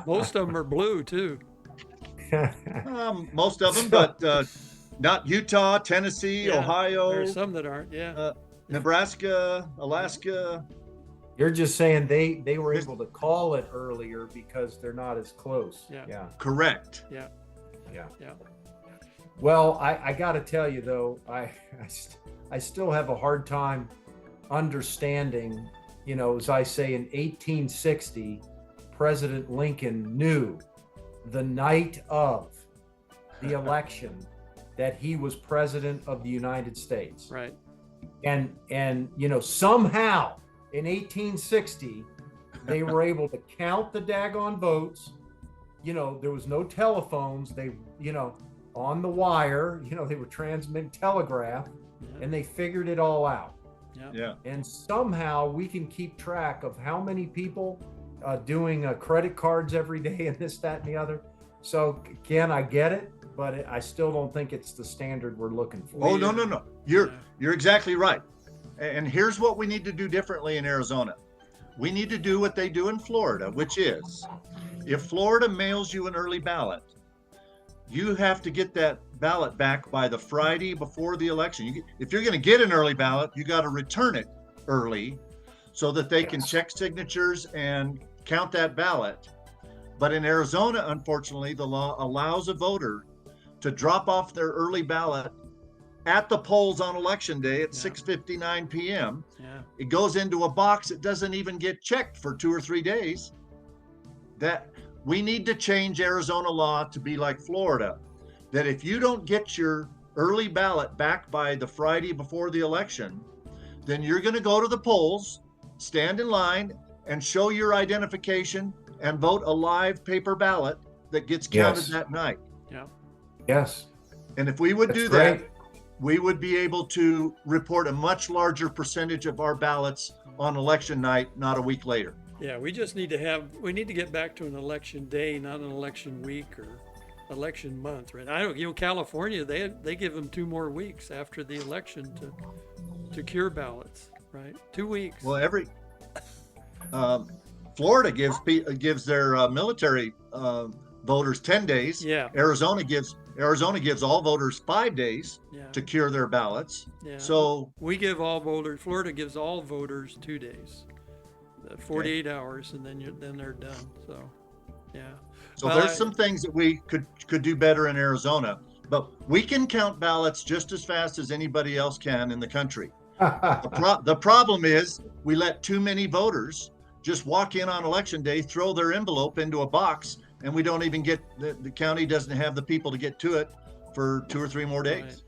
Most of them are blue too. Most of them, but not Utah, Tennessee, Yeah, Ohio, There's some that aren't. Yeah. Nebraska, Alaska. You're just saying they were able to call it earlier because they're not as close. Yeah. Yeah. Correct. Yeah. Yeah. Yeah. Well, I got to tell you though, I still have a hard time understanding, as I say, in 1860, President Lincoln knew the night of the election that he was president of the United States. Right. And somehow in 1860, they were able to count the daggone votes. There was no telephones. They, on the wire, they were transmitting telegraph, Yeah. and they figured it all out. Yeah. And somehow we can keep track of how many people doing credit cards every day and this, that, and the other. So, Ken, I get it, but I still don't think it's the standard we're looking for. Oh, no. You're exactly right. And here's what we need to do differently in Arizona. We need to do what they do in Florida, which is if Florida mails you an early ballot, you have to get that ballot back by the Friday before the election. If you're going to get an early ballot, you got to return it early so that they can check signatures and count that ballot. But in Arizona, unfortunately, the law allows a voter to drop off their early ballot at the polls on election day at 6:59 p.m. Yeah. It goes into a box. It doesn't even get checked for 2 or 3 days. That we need to change Arizona law to be like Florida, that if you don't get your early ballot back by the Friday before the election, then you're going to go to the polls, stand in line, and show your identification and vote a live paper ballot that gets counted that night. Yeah. Yes. And if we would That's do great. that, we would be able to report a much larger percentage of our ballots on election night, not a week later. Yeah, we just need to get back to an election day, not an election week or election month, right? I don't, California, they give them 2 more weeks after the election to cure ballots, right? 2 weeks. Well, Florida gives their military voters 10 days. Yeah. Arizona gives all voters 5 days Yeah. to cure their ballots. Yeah. So we give all voters. Florida gives all voters 2 days, 48 hours, and then they're done. So, yeah. So there's some things that we could do better in Arizona, but we can count ballots just as fast as anybody else can in the country. The problem is we let too many voters just walk in on election day, throw their envelope into a box, and we don't even get the county doesn't have the people to get to it for 2 or 3 more days. Right.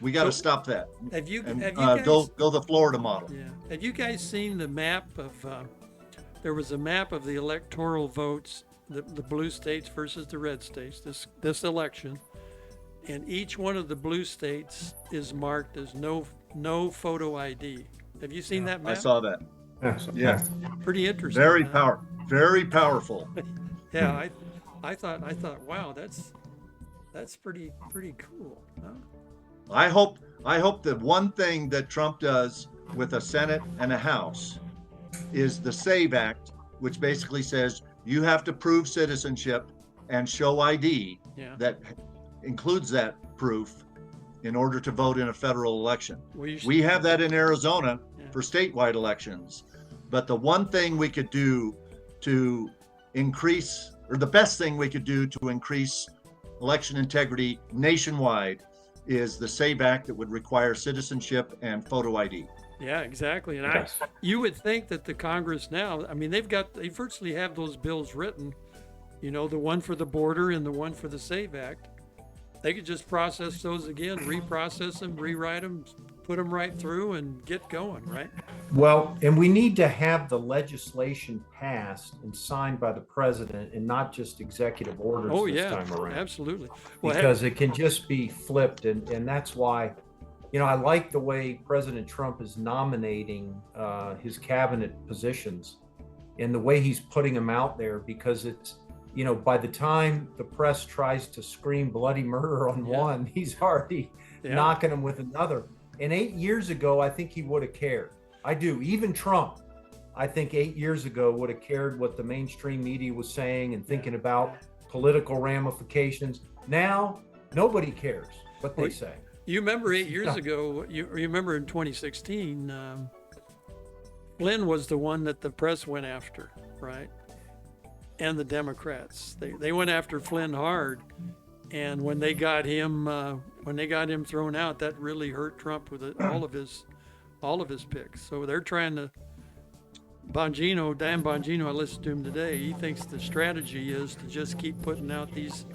We got to stop that. Have you And guys, go the Florida model? Yeah. Have you guys seen the map of? There was a map of the electoral votes, the blue states versus the red states. This election, and each one of the blue states is marked as no photo ID. Have you seen that map? I saw that. Yeah, Pretty interesting. very huh? very powerful. Yeah, I thought, wow, that's pretty cool. Huh? I hope that one thing that Trump does with a Senate and a House is the SAVE Act, which basically says you have to prove citizenship and show ID Yeah. that includes that proof in order to vote in a federal election. We have that in Arizona for statewide elections. But the one thing we could do to increase, or the best thing we could do to increase election integrity nationwide is the SAVE Act that would require citizenship and photo ID. Yeah, exactly. And Yes. you would think that the Congress now, I mean, they virtually have those bills written, the one for the border and the one for the SAVE Act. They could just process those again, reprocess them, rewrite them, put them right through and get going, right? Well, and we need to have the legislation passed and signed by the president and not just executive orders Oh, this yeah, time around. absolutely. Well, Because it can just be flipped. And that's why, I like the way President Trump is nominating his cabinet positions and the way he's putting them out there, because it's, by the time the press tries to scream bloody murder on one, he's already knocking them with another. And 8 years ago, I think he would have cared. I do. Even Trump, I think 8 years ago would have cared what the mainstream media was saying and thinking about political ramifications. Now, nobody cares what they say. You remember 8 years ago, you remember in 2016, Flynn was the one that the press went after, right? And the Democrats. They went after Flynn hard. And when they got him thrown out, that really hurt Trump with all of his picks. So they're trying to. Dan Bongino, I listened to him today. He thinks the strategy is to just keep putting out these.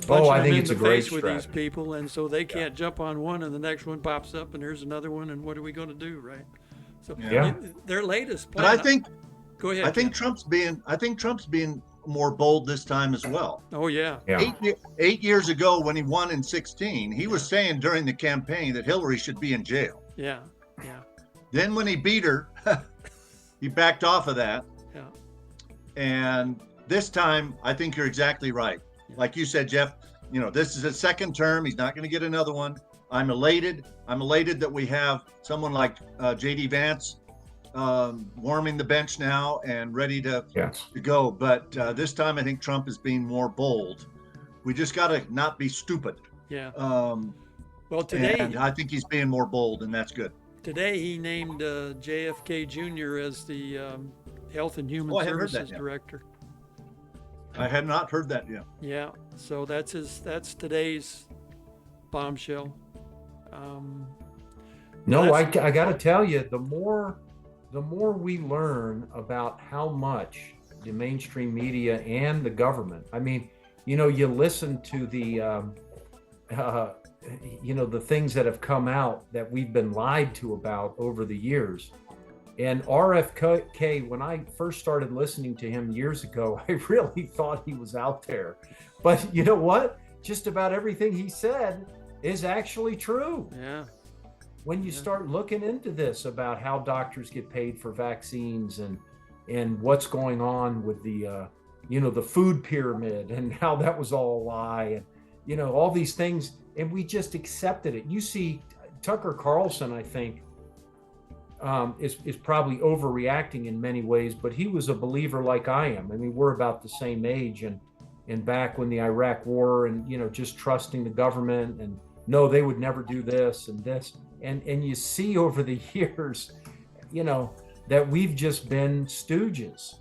I think them it's in a the great face with these strategy. people, and so they can't jump on one, and the next one pops up, and there's another one, and what are we going to do, right? So their latest plan. But I think, go ahead. I think Trump's being more bold this time as well. Oh yeah. 8 years ago, when he won in 2016, he was saying during the campaign that Hillary should be in jail. Yeah. Then when he beat her, he backed off of that. Yeah. And this time, I think you're exactly right. Like you said, Jeff, this is his second term. He's not going to get another one. I'm elated. I'm elated that we have someone like J.D. Vance warming the bench now and ready to go. But this time, I think Trump is being more bold. We just got to not be stupid. Yeah. Well, today, and I think he's being more bold, and that's good. Today, he named JFK Jr. as the Health and Human Services Director. I had not heard that yet. Yeah, so that's today's bombshell. No, I that's- got to tell you, the more we learn about how much the mainstream media and the government, I mean, you listen to the, the things that have come out that we've been lied to about over the years. And RFK, when I first started listening to him years ago, I really thought he was out there. But you know what? Just about everything he said is actually true. Yeah. When you start looking into this about how doctors get paid for vaccines and what's going on with the the food pyramid and how that was all a lie, and all these things, and we just accepted it. You see, Tucker Carlson, I think, is probably overreacting in many ways, but he was a believer like I am. I mean, we're about the same age, and back when the Iraq war, and just trusting the government, and no, they would never do this and this. And you see over the years, that we've just been stooges.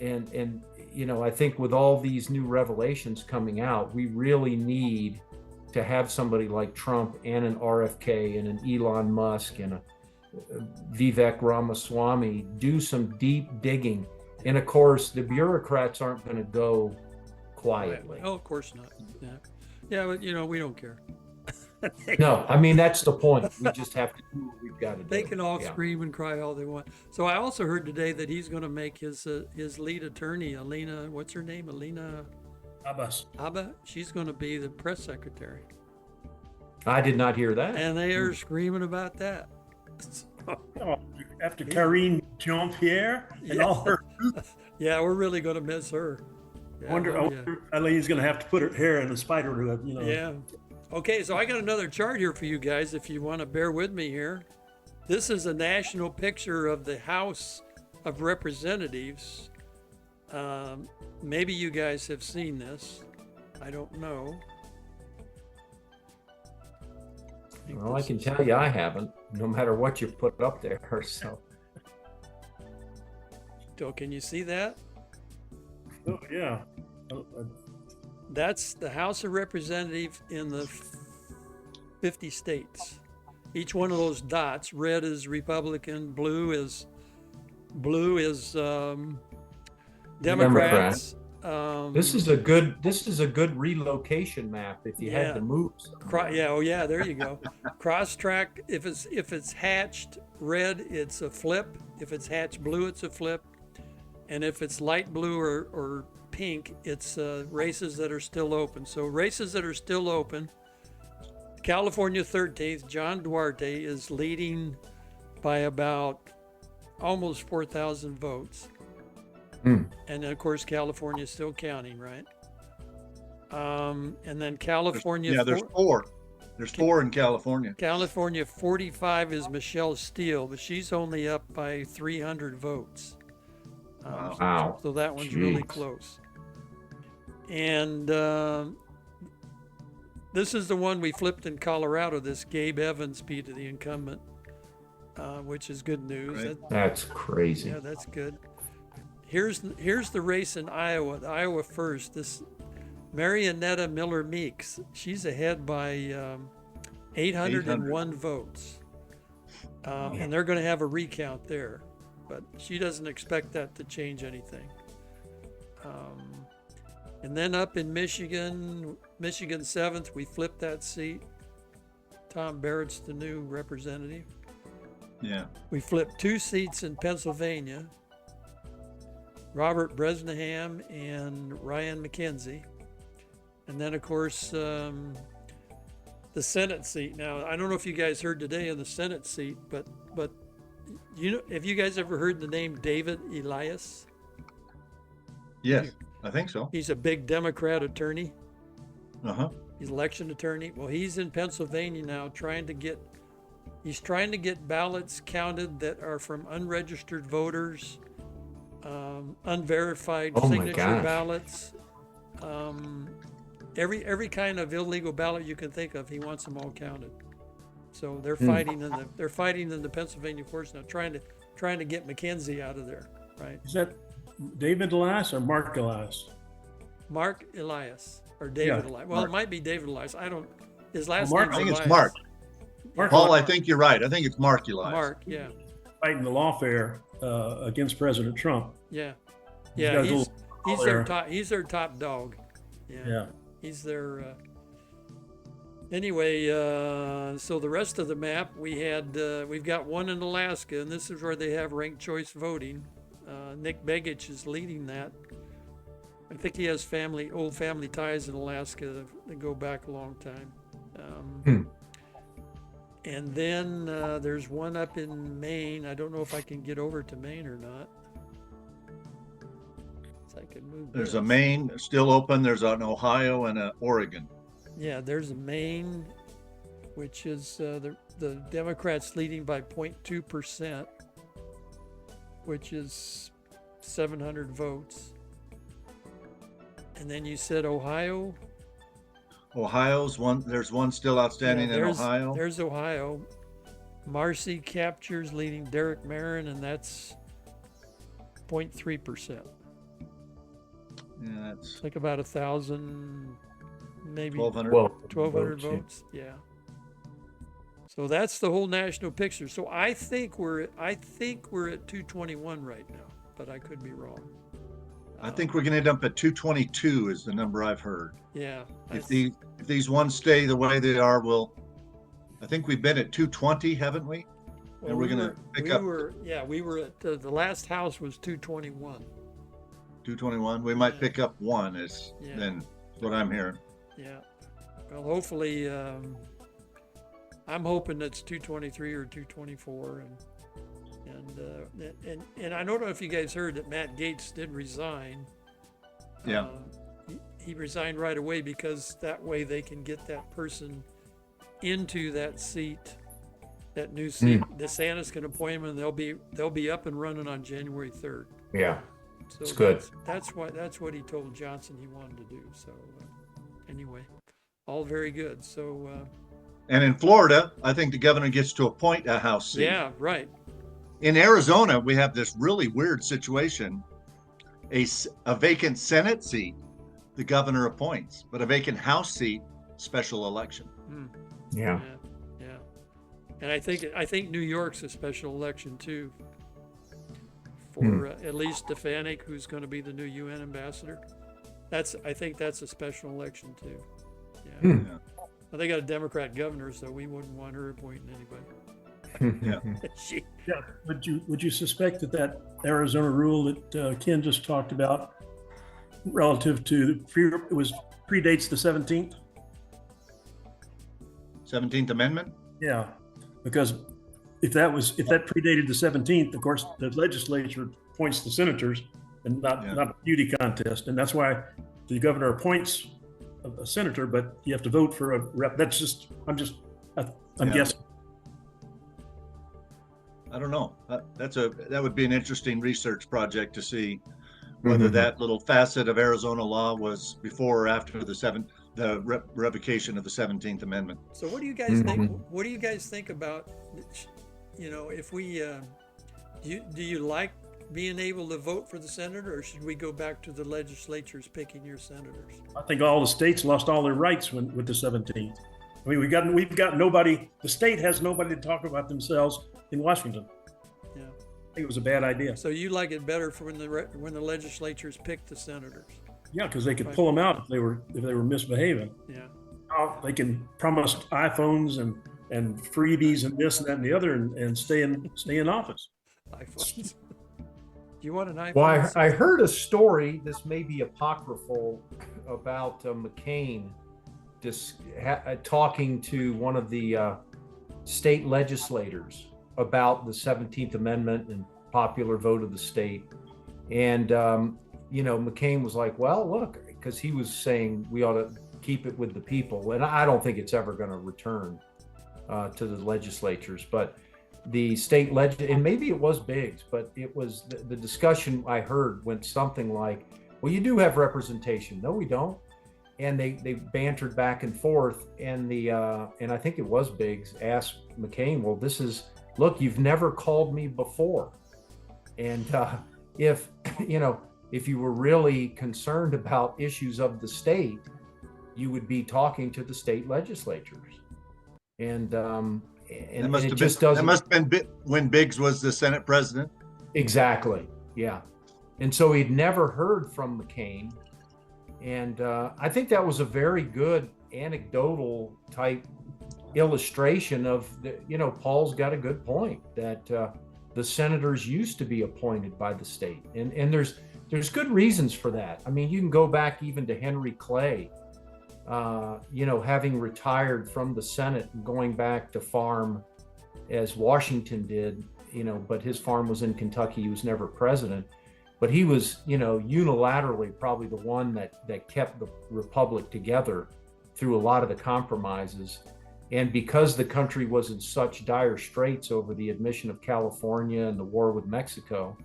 And I think with all these new revelations coming out, we really need to have somebody like Trump and an RFK and an Elon Musk and a Vivek Ramaswamy do some deep digging. And of course, the bureaucrats aren't going to go quietly. Oh, of course not. Yeah, but we don't care. No, I mean, that's the point. We just have to do what we've got to do. They can all scream and cry all they want. So I also heard today that he's going to make his lead attorney, Alina, what's her name? Alina Abbas. Abba. She's going to be the press secretary. I did not hear that. And they are screaming about that. Oh, after Karine Jean-Pierre and all her. Yeah, we're really going to miss her. Yeah, I wonder Eileen's going to have to put her hair in a spider web, Yeah. Okay, so I got another chart here for you guys if you want to bear with me here. This is a national picture of the House of Representatives. Maybe you guys have seen this. I don't know. Well, I can tell you I haven't, no matter what you put up there. So, can you see that? Oh, yeah. That's the House of Representatives in the 50 states. Each one of those dots, red is Republican, blue is Democrats. this is a good relocation map if you had to move. There you go. Cross track. If it's hatched red, it's a flip. If it's hatched blue, it's a flip. And if it's light blue or pink, it's races that are still open. So races that are still open, California 13th, John Duarte is leading by about almost 4,000 votes. And then, of course, California is still counting, right? And then California. There's four. There's four in California. California 45 is Michelle Steele, but she's only up by 300 votes. Wow. So that one's really close. And this is the one we flipped in Colorado, this Gabe Evans beat the incumbent, which is good news. Right. That's crazy. Yeah, that's good. Here's the race in Iowa, the Iowa first. This Mariannetta Miller Meeks, she's ahead by 801 votes. And they're going to have a recount there, but she doesn't expect that to change anything. And then up in Michigan 7th, we flipped that seat. Tom Barrett's the new representative. Yeah. We flipped 2 seats in Pennsylvania. Robert Bresnahan and Ryan McKenzie. And then, of course, the Senate seat. Now, I don't know if you guys heard today in the Senate seat, but have you guys ever heard the name David Elias? Yes, I think so. He's a big Democrat attorney. He's election attorney. Well, he's in Pennsylvania now trying to get ballots counted that are from unregistered voters, unverified signature ballots, every kind of illegal ballot you can think of. He wants them all counted. So they're fighting in the Pennsylvania courts now, trying to get McKenzie out of there. Right? Is that David Elias or Mark Elias? Mark Elias or David Yeah, Elias. Well, Mark. it might be David Elias. I don't. His last Mark- name's I think Elias. it's Mark. Mark Paul, I think you're right. I think it's Mark Elias. Mark, yeah, fighting the lawfare against President Trump. yeah, He's yeah. got his He's little he's there. their top. He's their top dog. Yeah, Yeah. he's their. Anyway, so the rest of the map we've got one in Alaska, and this is where they have ranked choice voting. Nick Begich is leading that. I think he has old family ties in Alaska that go back a long time. And then there's one up in Maine. I don't know if I can get over to Maine or not. So I can move. There's this. a Maine still open. There's an Ohio and an Oregon. Yeah, there's a Maine, which is the Democrats leading by 0.2%, which is 700 votes. And then you said Ohio. Ohio's one. There's one still outstanding in Ohio. There's Ohio. Marcy captures leading Derek Marin, and that's 0.3%. Yeah, that's It's like about 1,000, maybe 1,200. 1,200 votes. Yeah. So that's the whole national picture. So I think we're at 221 right now, but I could be wrong. I think we're going to end up at 222 is the number I've heard. Yeah. If these ones stay the way they are, I think we've been at 220, haven't we? well, and we're going to pick up we were at the last house was 221. 221. We might Yeah. pick up one is Yeah. then what I'm hearing. Yeah. Well, hopefully, I'm hoping it's 223 or 224, and I don't know if you guys heard that Matt Gaetz did resign. Yeah. He resigned right away because that way they can get that person into that seat, that new seat. DeSantis can appoint him, and they'll be up and running on January 3rd. Yeah. So It's good. That's what he told Johnson he wanted to do. So anyway, all very good. So And in Florida, I think the governor gets to appoint a House seat. yeah, right. In Arizona, we have this really weird situation. A vacant Senate seat, the governor appoints, but a vacant House seat, special election. Yeah. Yeah. And I think New York's a special election too. For at least Stefanik, who's going to be the new UN ambassador. I think that's a special election too. Yeah. Yeah. Well, they got a Democrat governor, so we wouldn't want her appointing anybody. Yeah. Yeah. Would you suspect that Arizona rule that Ken just talked about relative to predates the 17th? 17th Amendment? Yeah, because if that predated the 17th, of course, the legislature appoints the senators and not a beauty contest. And that's why the governor appoints a senator, but you have to vote for a rep. I'm guessing. I don't know. That would be an interesting research project to see whether that little facet of Arizona law was before or after the revocation of the 17th Amendment. So what do you guys think? What do you guys think about, if we, do you like being able to vote for the senator, or should we go back to the legislatures picking your senators? I think all the states lost all their rights with the 17th. I mean, we've got nobody. The state has nobody to talk about themselves in Washington. Yeah. I think it was a bad idea. So you like it better for when the legislatures pick the senators? Yeah, because they could pull them out if they were misbehaving. Yeah. They can promise iPhones and freebies and this and that and the other and stay in office. iPhones. Do you want an iPhone? Well, I heard a story, this may be apocryphal, about McCain talking to one of the state legislators about the 17th Amendment and popular vote of the state. And, McCain was like, well, look, because he was saying we ought to keep it with the people. And I don't think it's ever going to return to the legislatures, but the state and maybe it was Biggs, but it was the discussion I heard went something like, well, you do have representation. No, we don't. And they bantered back and forth. And and I think it was Biggs asked McCain, well, look, you've never called me before. And if, if you were really concerned about issues of the state, you would be talking to the state legislatures. And it just doesn't. That must have been when Biggs was the Senate president. Exactly. Yeah. And so he'd never heard from McCain. And I think that was a very good anecdotal type illustration of Paul's got a good point that the senators used to be appointed by the state. And there's good reasons for that. I mean, you can go back even to Henry Clay, having retired from the Senate and going back to farm as Washington did, but his farm was in Kentucky. He was never president, but he was, unilaterally probably the one that kept the republic together through a lot of the compromises. And because the country was in such dire straits over the admission of California and the war with Mexico,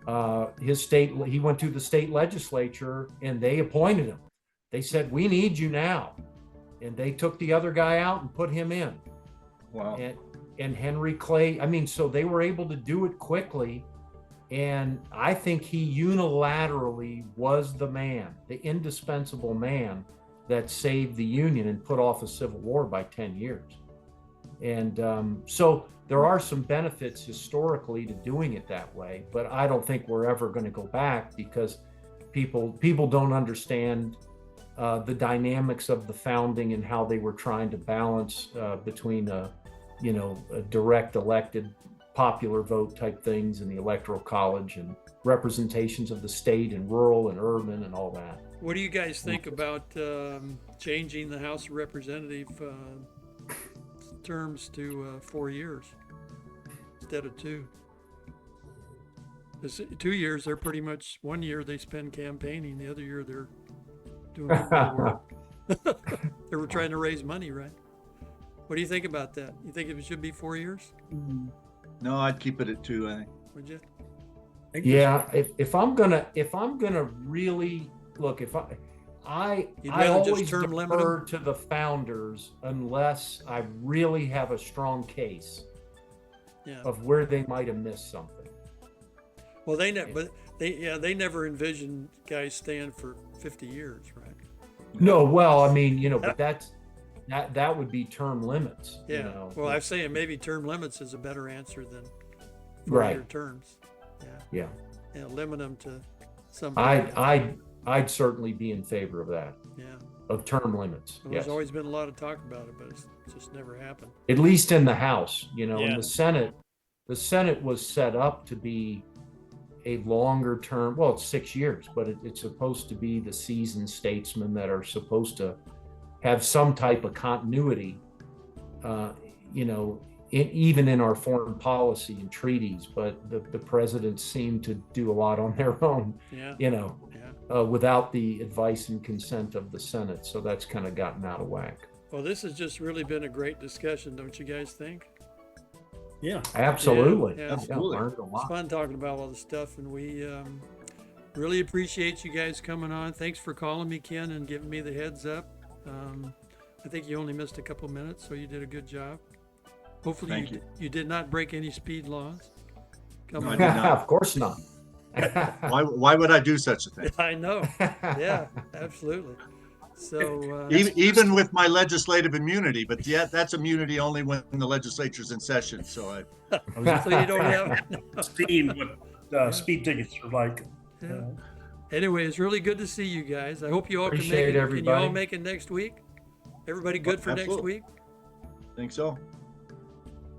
he went to the state legislature and they appointed him. They said, "We need you now." And they took the other guy out and put him in. Wow. And Henry Clay, so they were able to do it quickly. And I think he unilaterally was the man, the indispensable man that saved the Union and put off a civil war by 10 years. And so there are some benefits historically to doing it that way, but I don't think we're ever going to go back because people don't understand the dynamics of the founding and how they were trying to balance between a direct elected popular vote type things in the electoral college and representations of the state and rural and urban and all that. What do you guys think about changing the House of Representative terms to 4 years instead of 2? 'Cause 2 years, they're pretty much 1 year they spend campaigning, the other year they're doing the work. They were trying to raise money, right? What do you think about that? You think it should be 4 years? No, I'd keep it at 2, I think. Would you? Yeah, if I'm gonna really look, I always defer to the founders unless I really have a strong case of where they might have missed something. Well, they never envisioned guys staying for 50 years, right? No, well, but that would be term limits. Yeah. Well, I'm saying maybe term limits is a better answer than 4-year terms. Yeah. Limit them to something. I'd certainly be in favor of that. Yeah. Of term limits. Well, there's always been a lot of talk about it, but it's just never happened. At least in the House, in the Senate was set up to be a longer term. Well, it's 6 years, but it's supposed to be the seasoned statesmen that are supposed to have some type of continuity, even in our foreign policy and treaties. But the presidents seem to do a lot on their own, without the advice and consent of the Senate. So that's kind of gotten out of whack. Well, this has just really been a great discussion, don't you guys think? Yeah, absolutely. Absolutely. Learned a lot. It's fun talking about all this stuff, and we really appreciate you guys coming on. Thanks for calling me, Ken, and giving me the heads up. I think you only missed a couple minutes, so you did a good job. Hopefully you did not break any speed laws. No, I did not. Of course not. Why would I do such a thing? I know. Yeah, absolutely. So even with my legislative immunity, but that's immunity only when the legislature's in session. So so you don't have seen what speed tickets are like. Yeah. Anyway, it's really good to see you guys. I hope you all Appreciate can make it. Everybody. Can you all make it next week? Everybody good for next week? Think so.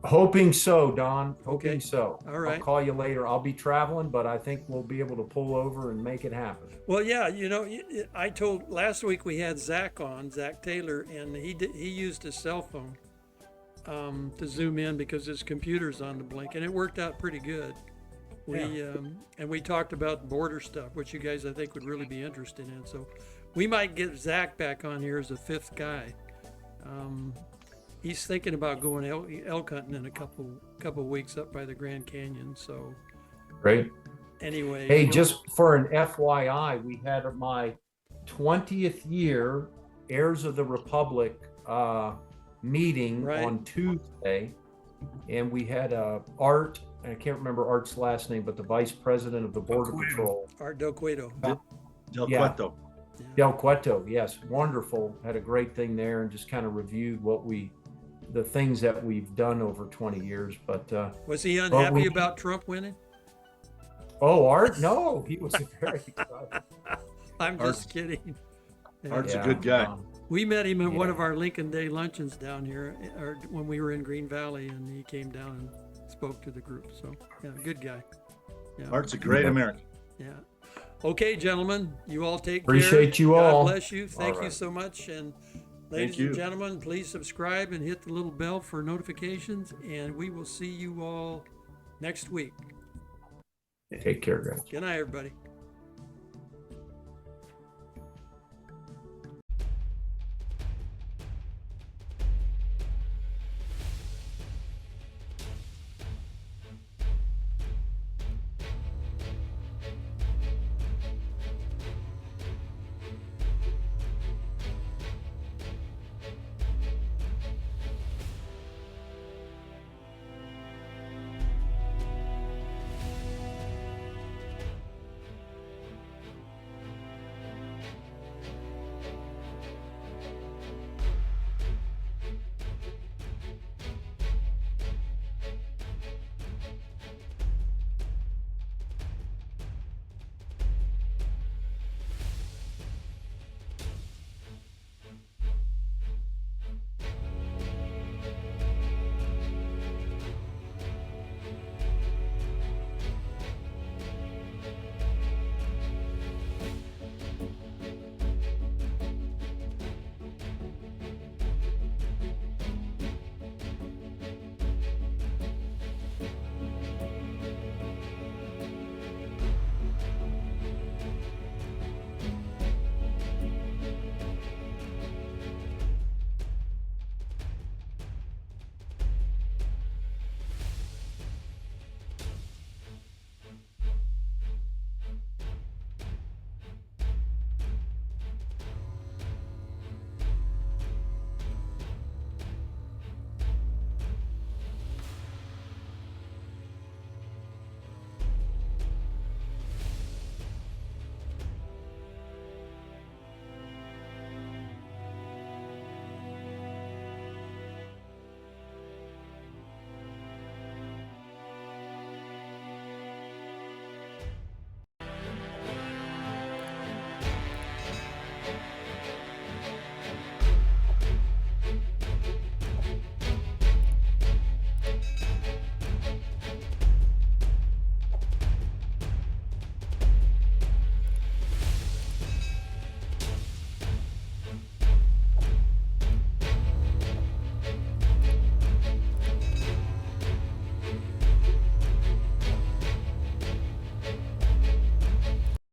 Hoping so, Don. Hoping so. All right. I'll call you later. I'll be traveling, but I think we'll be able to pull over and make it happen. Well, yeah, I told last week we had Zach Taylor, and he used his cell phone to zoom in because his computer's on the blink, and it worked out pretty good. And we talked about border stuff, which you guys I think would really be interested in. So we might get Zach back on here as a fifth guy. He's thinking about going elk hunting in a couple weeks up by the Grand Canyon. So great. Anyway, hey, just for an FYI, we had my 20th year Heirs of the Republic meeting on Tuesday, and we had art I can't remember Art's last name, but the vice president of the Border Cueto. Patrol. Art Del Cueto. Del Yeah. Cueto. Del Cueto, yes, wonderful. Had a great thing there and just kind of reviewed the things that we've done over 20 years. But Was he unhappy we- about Trump winning? Art, no, he was very excited. I'm Art's- just kidding. Yeah. Art's a good guy. We met him at one Yeah. of our Lincoln Day luncheons down here, or when we were in Green Valley, and he came down and spoke to the group. So, yeah, good guy. Yeah. Art's a great Yeah. American. Yeah. Okay, gentlemen, you all take Appreciate care. you God all. bless you. Thank All you right. so much. And ladies you. and gentlemen, please subscribe and hit the little bell for notifications. And we will see you all next week. Take care, guys. Good night, everybody.